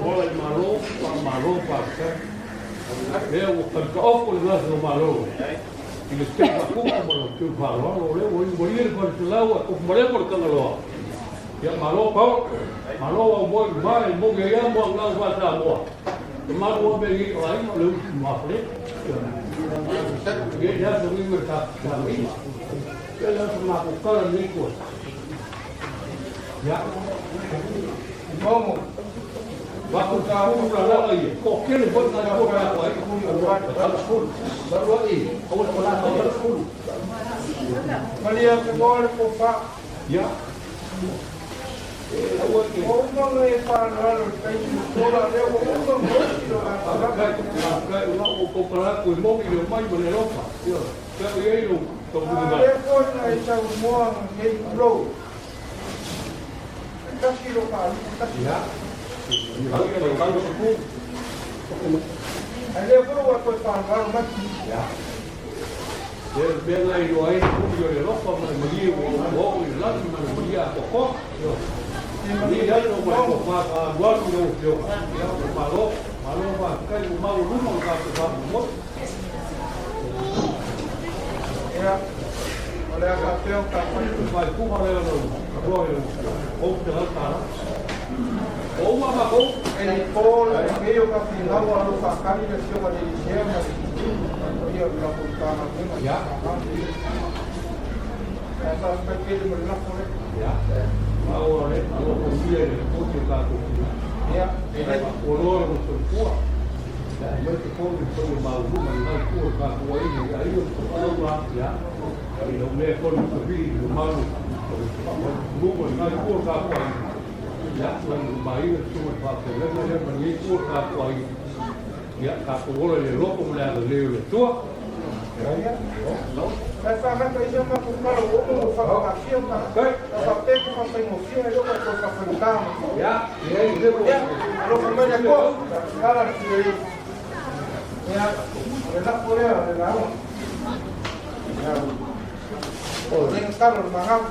bola de marrom para eu o carro lá no marrom e os que a culpa por que o valor eu vou morir por lá o morrer por cangalo ya malo au boi mai mo ge ya mo na wa ta mo ma wo be gi ai mo lu ma fle ge ya so mi mo ta mi ke la ma ko ka ni ko ya mo Waktu tahu kalau lagi, kok kira buat nak buat apa? Harus full. Baru lagi, kau sekolah harus full. Malia ke gol ko pa. Ya. O no le pa no kai sola le o ko no. Agak orang comparar com o irmão e o irmão e o Europa. Pero ele não Ah, le ko na isa mo ngai flow. Kasi lo pa. Ya. Kalau suku. Ale ko wa ko pa no mati. Ya. Dia lain lain pun dia Europa mana dia mau lah mana dia pokok. Dia ada mau luar dia malu kan malu rumah kat rumah. Ya. Oleh agak teo ka pa. Vai ku mare no. Agora o que ela tá. Ou uma bagou, Ele pôr meio ka final a lo ka kali le sio ka le chema. Dia ka ko ka na ko. ya. Essa vai que ele na fora. Ya. Mau le, mau dia le ku que tá com. Ya. O loro no seu cua. Ya, eu te pongo por o mau rumah não ku ka ko aí eu falo lá, ya. Aí não me por o vídeo, o mau. Rumah não ku ka ko aí. Ya, quando vai cuma fazer, lembra mani ku ka ko aí. Ya, ka ko le lopo mulher le tua. Ya. Essa vai que já vai para o outro falar aqui eu tá. Essa pega com a emoção eu vou colocar para o carro. Ya, e aí depois. Ya. Lo família ko. Cara que ya. Ela por ela, ela. Ya. Oh, dengan carro mahal.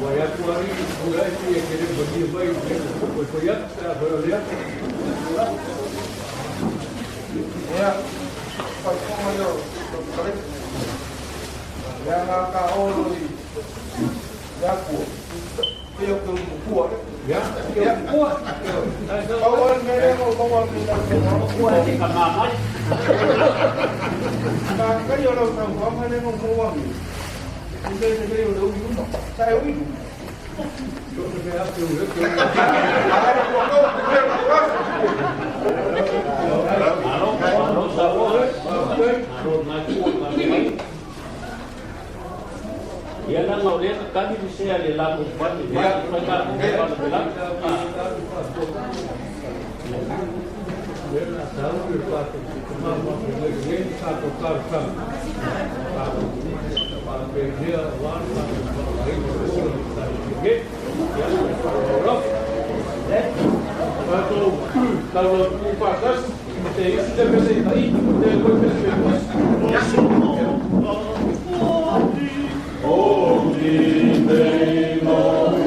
Vai atuar por aí e querer bandir vai foi já foi já. Ya. Pas como eu falei. Ya na ka olo di. Ya ku. Eu que ku. Ya, ya kuat. Bawal mereka bawal kita semua. Kamamay. Kayo lang sa mga manenong muwang. Hindi na kayo daw yun. Saya yun. Ya lang ulit kami siya lilang upat ya mereka bilang Dia tahu berpatu, cuma dia satu karsan. Kalau dia warna lain sedikit, ya orang. Kalau kupakas, itu sudah bisa ini, sudah bisa. Oh, di dalam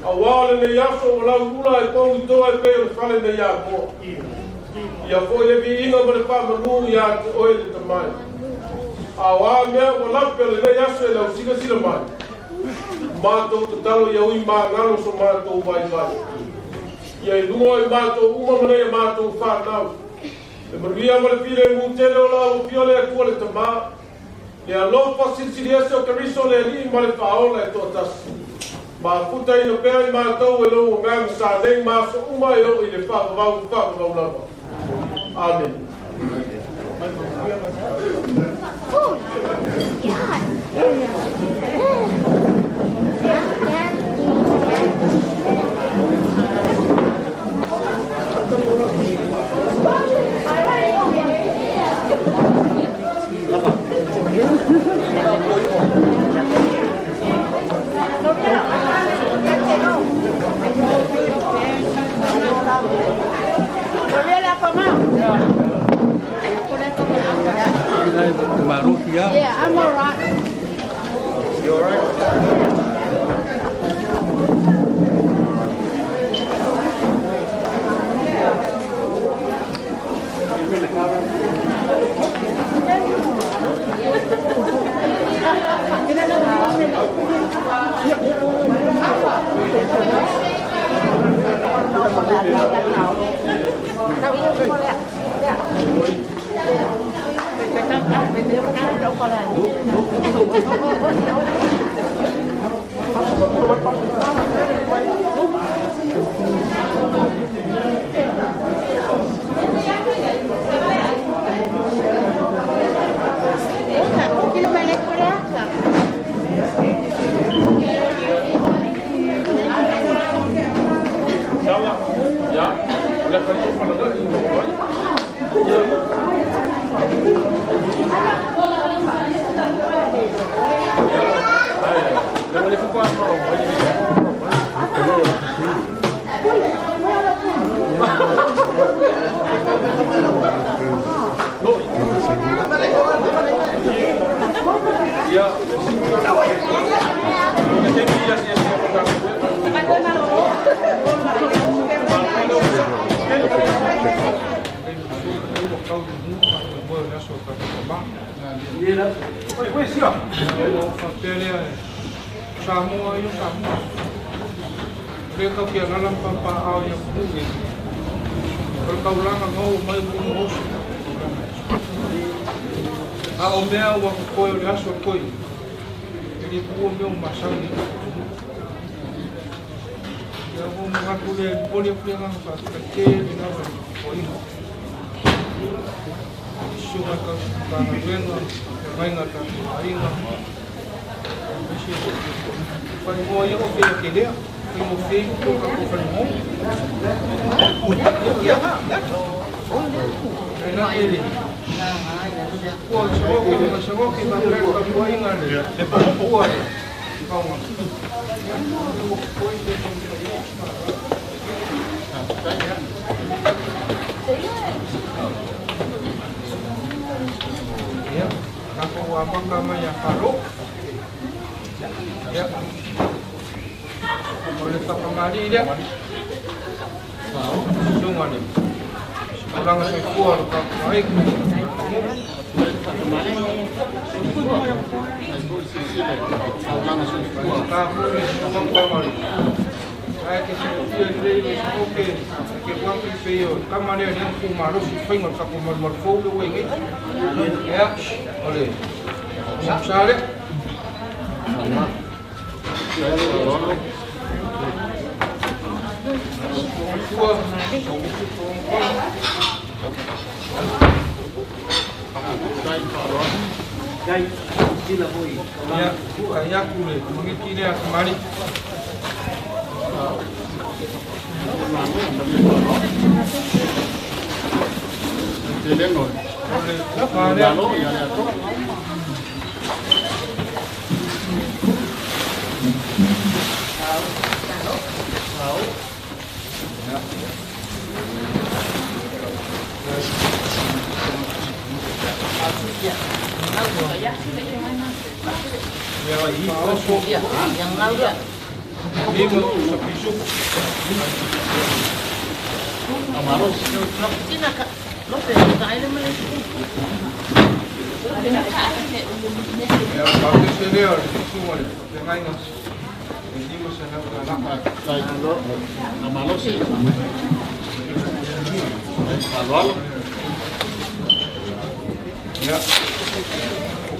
Awal ni yaso wala gula e pong do e pe o fale ne ya ko. Ya ko le bi inga mo le pa mo ya o e te mai. Awal me wala pe le yaso e la usiga sila mai. Ma to te talo ya ui ma ngalo so ma to vai vai. Ya i lungo e ma to uma mo le ma to fa na. E mo via mo le pile mu te lo la o piole e ko le te ma. Ya lo pa silsilia se o kariso le ni mo le pa o le to tas. Ma puta ino pea I mātou e lo ngai sa lei ma so uma e o I le whakavau lava. Amen. Yeah, I'm all right. You all right?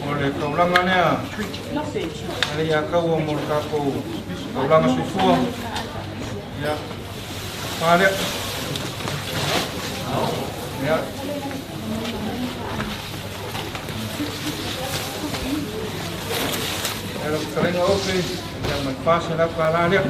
Oleh kaulangannya, ada yang kau mau kaku Ulanga sifua. Ya. Pare. Ya. Era kering oke. Yang menpas ada kalanya.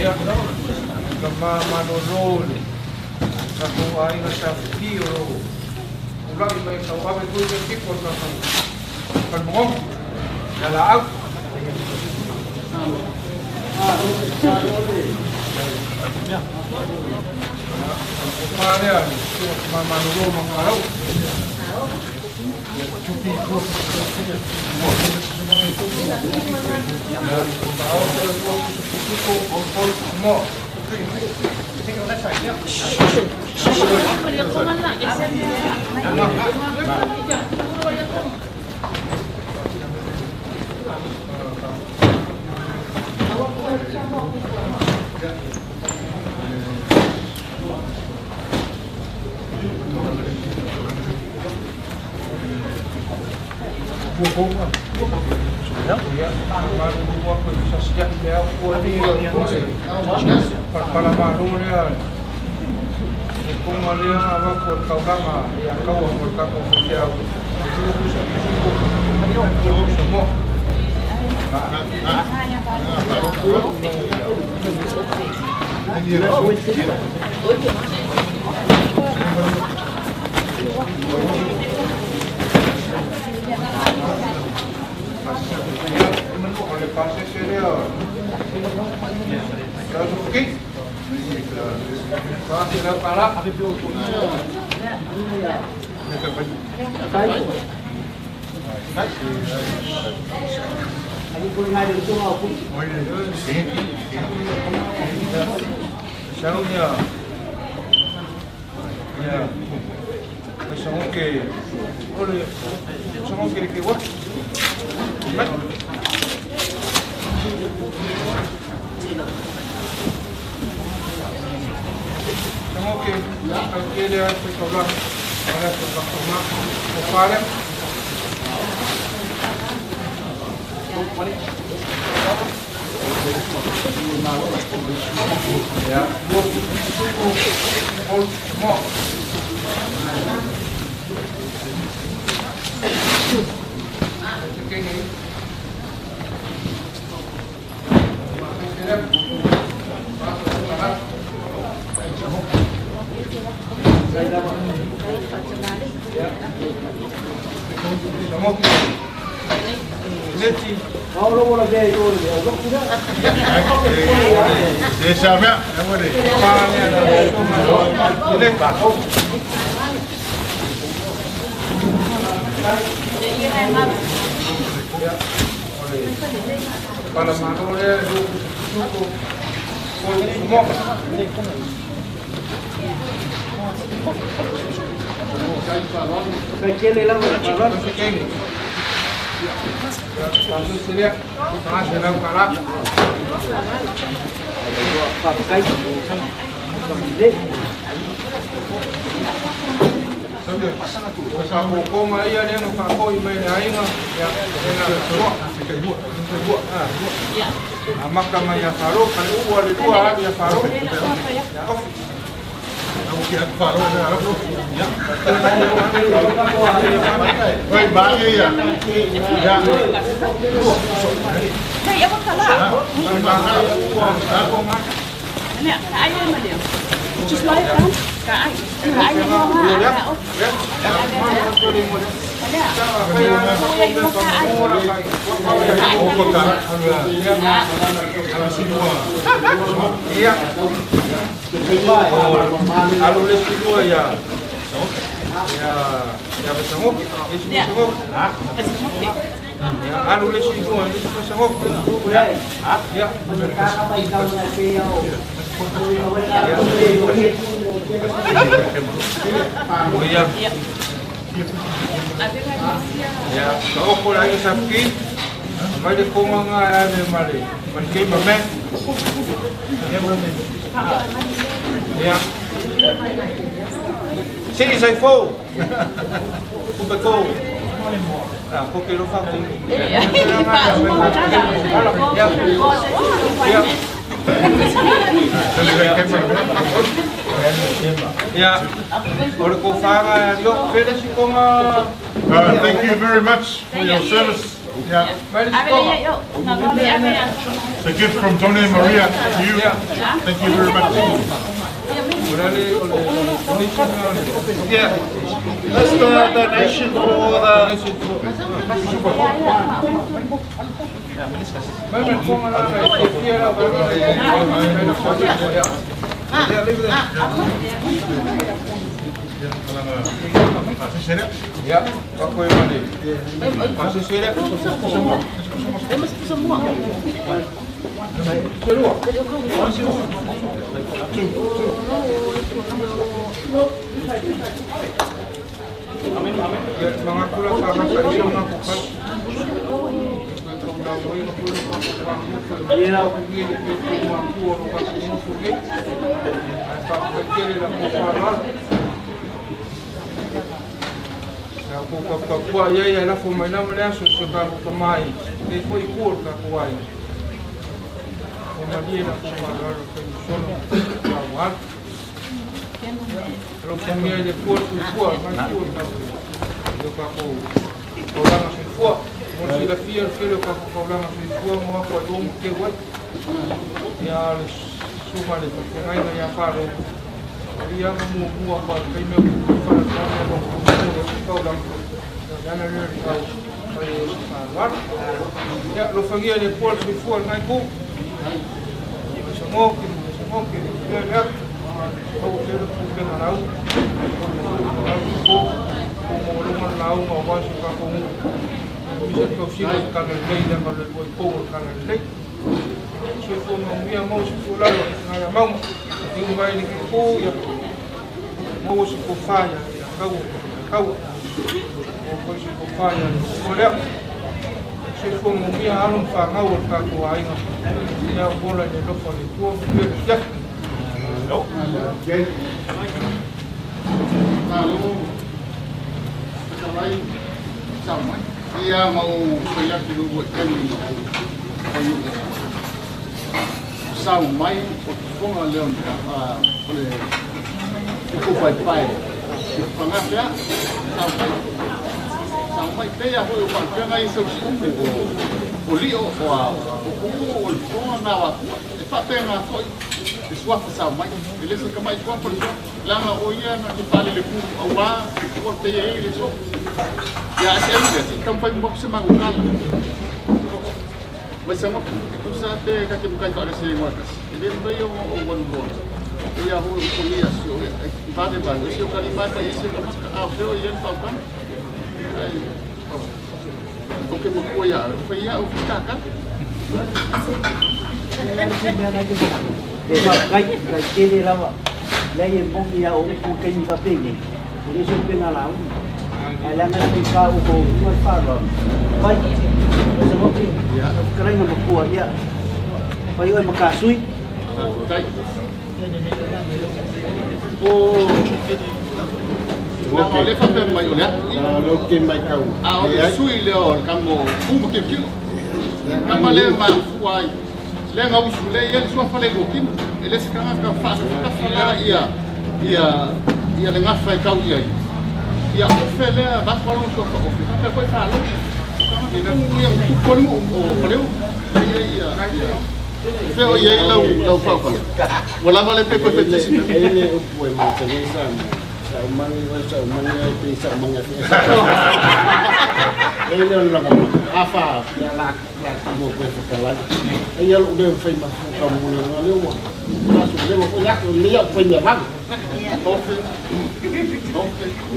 Ya, kama manurul satu ay na sa piro ulang iba yung tawag ito yung tipon na pagmong nalaag kumari yan manurul mga araw Anu le si ko ni sa ngok. Ya. Ya, kau ko lagi sakit. Mali ko mga ano mali. Mankay mame. Ya. Sige sai fo. Ko. Ah, porque lo fa con. Ya. Ora ko fa yo pede si ko Thank you very much for your service. Yeah. It's a gift from Tony and Maria to you. Thank you very much. Yeah. That's the donation for the. Ya, aku yang mana? Masih sudah. Semua. Amin. Mengakulah sama saya mengakukan. Kwa yeye alafu mwanamo naso soka kamai ni foi curta kwa yeye umadia na kumagaro kwa sono kwa watu rokomia ile kwa curta ndio kwa problema sifua mmoja da fia fio kwa problema sifua mwa kwa dom kwa ya sumale kwa aina ya paro ya mu kwa kime kwa fara ya lo fagia de por si for na ku smoke ya au que que na rau como lo man rau no va su ka como mi se ko si ka na lei da ma le ko ka na lei se ko no mi amo su la na la mau ni vai ni ko ya mo su ko fa ya kau o se ko fa ya olha se ko mo mi alum fa ngau ka ko ai no ya bola ni lo fa ni tu ya no Okay. Lalu sama dia mau kerja dulu buat kami sama pun ada boleh cukup baik-baik pernah ya sampai dia boleh pakai ngai sesuatu boleh oh nawa tapi nggak kau Iswaf sama, ele se kamai kwa por lama oia na que fale le pu awa por te ele so ya se kampai mo se mangal mas sama tu sa te ka ke bukai ka se wakas ele vai o one goal ia ho comia so va de ba se o kalima pa ese a feo yen pa kan ai porque mo koia foi ia o kaka Kai kiri lama, lagi pun dia orang bukan tapi ni, ini sudah lalu. Alam nanti kau buat apa? Baik, sebab ni kerana nak buat dia, bayu yang makasui. Oh, kalau lepas tu bayu ya, kalau kim bayu kau. Sui leo kamu mungkin kilo. Kamu lepas buat. Le ngau sule ele sua fale gokin ele sekarang ka fa ka fala ia le ngafa kau ia ia fele ba falon so ko ka ko falo ele ia ko no o valeu ia fe o ia lau fa fa wala vale pe ko te ele o poema te sa mani sa manga ele não afa la mo ko fa ai lo de foi ma ka mo no le wa ma su le ko ya ko le ya foi ya bang to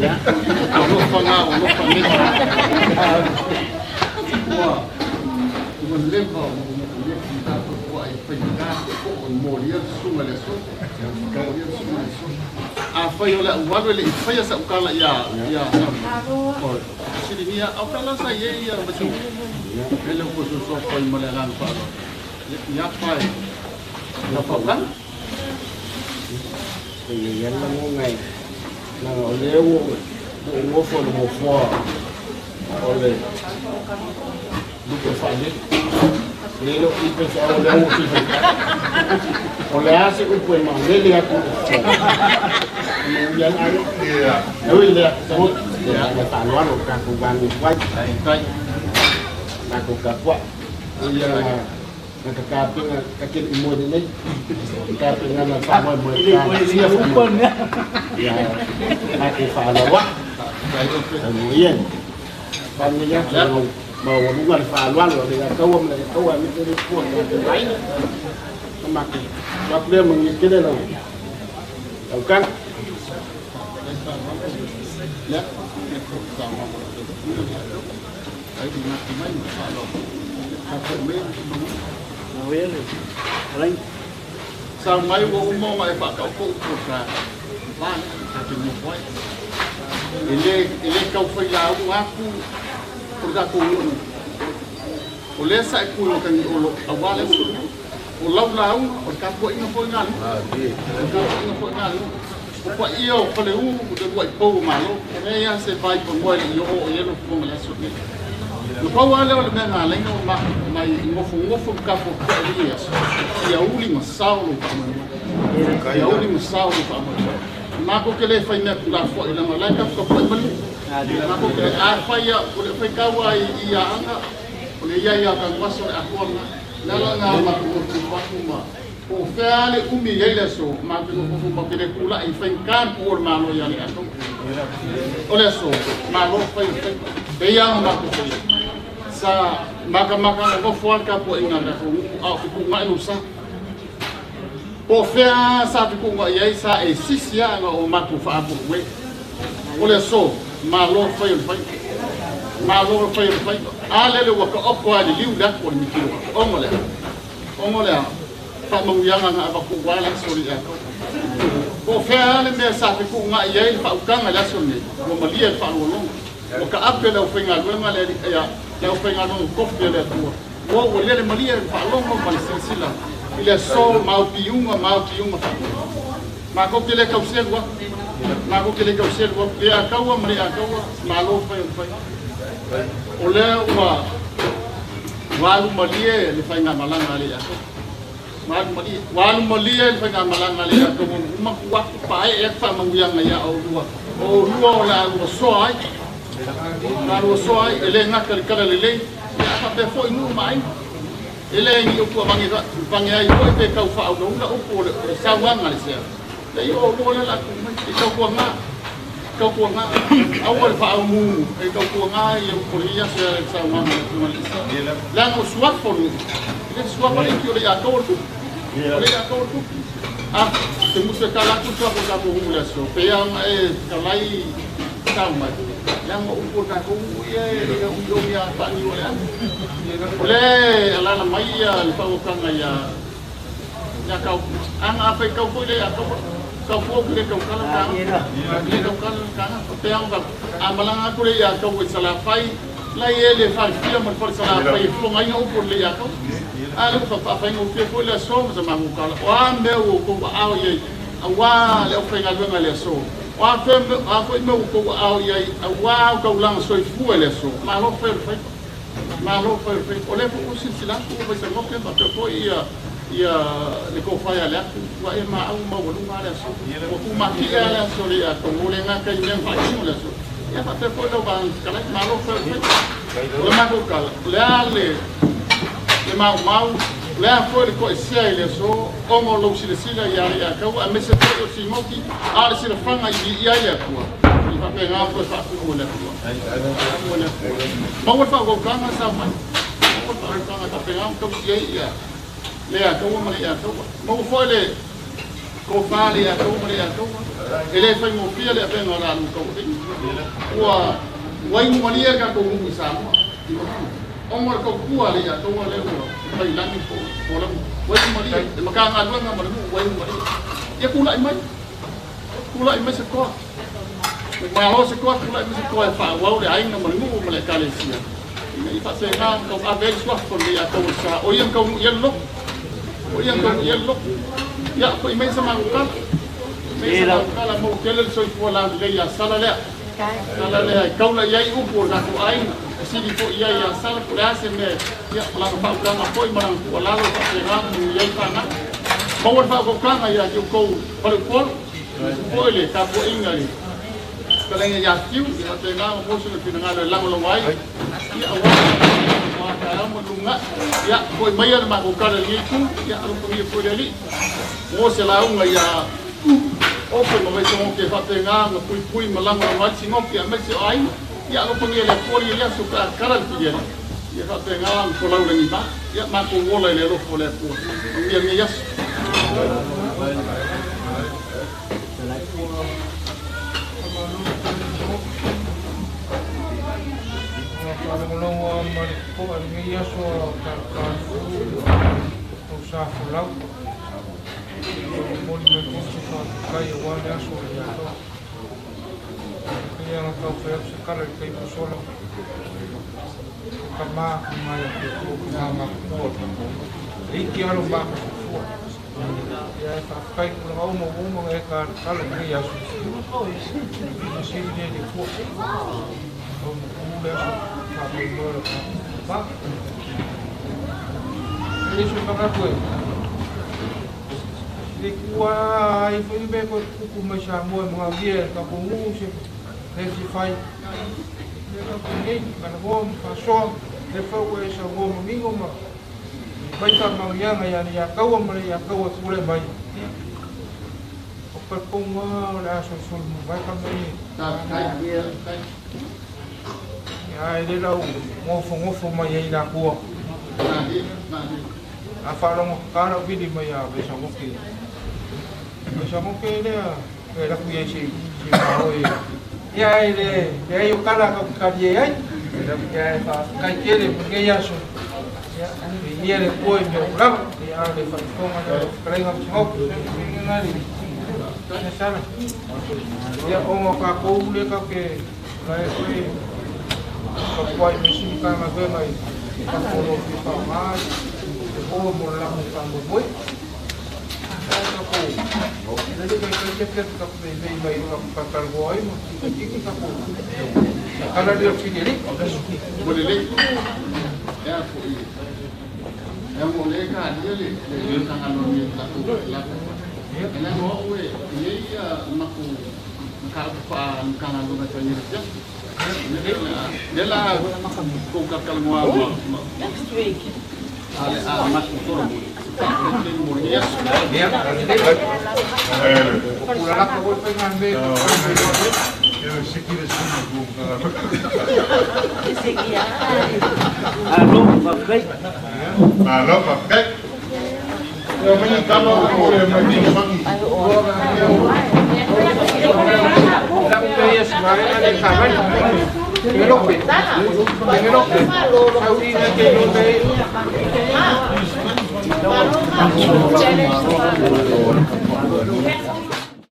ya no fa na no fa ni Tuan lembau dia kita buat penjaga kemudian semua lesson kemudian semua lesson apa yang lah walau le saya sakala ya sini ni apa lah saya ya betul kalau khusus apa yang melakukan apa ya apa kan thì anh đang ngô ngày là ở lễ ngô phồn ngô phò ở lễ lúc cái phải đi lễ lúc đi cái sao lễ ngô phi phải ở lễ sẽ cũng quên mà lễ lễ cũng dân anh đối lễ thôi là tàn loạn của cả cùng bàn quay đây là cùng cả quậy bây giờ nakakapin kakit mo din ay kakapin nga na sama mo siya mo ya ako falawa ano yan pamilya mo mawawugan falwa lo de kawam la kawam mi de ko na ay kamaki bakle mo ngikide lo kan ya ay di na timay falo apa sao mấy cô mua mà phải cậu phụ thuộc là ban thì một quay ele cậu phải là của aku của aku luôn của lẽ sai của cái ở qua lẽ của lâu lâu của các quậy nó phơi ngắn nó phơi ngắn của quậy yêu của lẽ của cái quậy bầu mà luôn cái sẽ phải của quậy yêu yêu nó không là suốt này Kau wala wala na lang no may ngofung ka po kaya ya uli masao ya uli masao pa mo na ko kele fay na kula fo ila malay ka ko pa bali na ko kele a fay ya ko fay ka wa iya anga ko ya ka waso ako na la nga ma ko pa kuma o fale umi yele so ma ko ko ma kele kula i fay kan por ma no ya ni ato ole so ma lo fay be ya ma ko sa maka ngo fuan ka po inga na ku ngai nusa po fea sa ku ngai ai sa e sisia nga o maku fa po we ole so ma lo fai ale le wa ka opo ali liu da ko mi kilo ongole fa mo yang nga ba ku wala sori ya po fea le me sa ku ngai ai fa ka nga la soni mo malia fa lo o ka apela o fenga lo nga le ya Leo penga no kofi le tua. O le malia fa longo mal silsila. Ile so mau piunga. Ma ko kele ka usel wa. Le akawa mali akawa malo fa. O le wa malia le fa nga malanga le ako. Walu malia le fa nga malanga le ako mo wa pa e fa manguyang ya o lua. O lua la o so ai. Kalau soai ele ngakal kala lele ya apa be foi nu mai ele ni o ko bangi ai ko pe ka fa au no o sa wa ngal sia le yo mo la ka ko nga awal fa au mu e ka ko nga yo ko ya sa wa ngal la no swat for ni le swat for ki ya ka tu ah te musa kala ku sa ko mu la so pe yang e kalai sa mai yang ukur ka ko ye dia undong ya pa ni wala ole ala na mai ya pa ko kan ya kau ang apa kau boleh kau boleh kau kalau kan pe yang ba amalang aku le ya kau salah fai la ye le fa fia mo for salah fai fo ngai ukur le ya kau ala fa fa ngai ukur ko le so sama mo kala wa me ko au ye wa le fa ngai ngale so wa fe me ko au ye wa ko lang so fu ele so ma lo perfect ole fu sila ko ba se mo ke ba ko ia le ko fa ya la wa e ma au ma wolu ma la so ko ma ki ya la so le ya ko mo le nga ka yen fa ki mo la so ya fa te ko do ba kala ma lo perfect le ma ko kala le ma le fo le ko sia ile so o mo lo si le sila ya ka wa me se ko si mo ki ala si le fanga ya ko fa pe nga ko fa ko le ko ma wo fa ko ka ma sa ma ko fa ka ta pe nga ko ya le a ko ma le a ko mo fo le ko fa le a ko ma le a ko ele fa mo pia le pe nga la lu ko wa mo le ka ko mu sa Omar ko kuali ya to wale ko pai langi ko pola wai mari maka ngadua ngamar mu wai mari ya kula imai sekolah malo sekolah kula imai sekolah fa wau le ai ngamar mu male kale sia ini fa se na ko ave swah ko le ya ko sa o yang ko yello ya ko imai sama kan kala mo kelel so pola le ya sala le kau la yai upur na ko ai sini po ia ya sala kurase me ya la pa ka na poi marang ko la lo pa ram yai kana mau fa ko kana ya ko pal pol le ka po ingali kala ya tiu ya te na mo so ke na la lo wai ya wa ka mo lunga ya ko mai ya ma ko kala ni ku ya ro ko ye po le mo se la unga ya opo mo mai so ke fa te nga pui malanga mai singo ke mai se ai ya no ponía la poli ya su cara ya fa te nga ko la ni ba ya ma ko wola le ro ko le ko mi ya yang kau faham sekarang kau itu soal kama maya itu kama kuat. Iki alu bak kuat. Ya pakai kalau mau mereka kalau ini ya masih jadi kuat. Kalau udah sampai berapa? Ini sudah apa? Kuat itu ini aku macam mengambil kampung sih. Nesse fai, eu peguei, mas vou passou, depois eu vou domingo, mas vai estar amanhã, ya kau boleh baik. Apa pun lah susul, baik kami. Ya, ini lah ngofu maya ina kuah. Apa orang kalau bini maya besar mungkin dia, kita punya si mahu. Ya ile yo kala ko kaje ai ya fa kai kele porque ya so ya le poi me bravo ya le fa ko ma kala ngam chok ngali ya sala ya o ka ko le ka ke kai ko poi me si ka ma ve mai ka ko lo ki pa ma o mo la mo pa mo boy jadi kerja tetap baik kakak boy, kita kalau dia sendiri boleh leh, ya boleh kan dia leh tangan orang laku, ini mau dia maku kalau tangan orang macam ni saja, dia lah kau kakak mau next week, masuk turun. Ya, pulang ke bawah pengambil. Sekilas pakai. Yang ini kalau yang ini mangi. Saya sebagai ada kawan. Melok. Saudi nak ke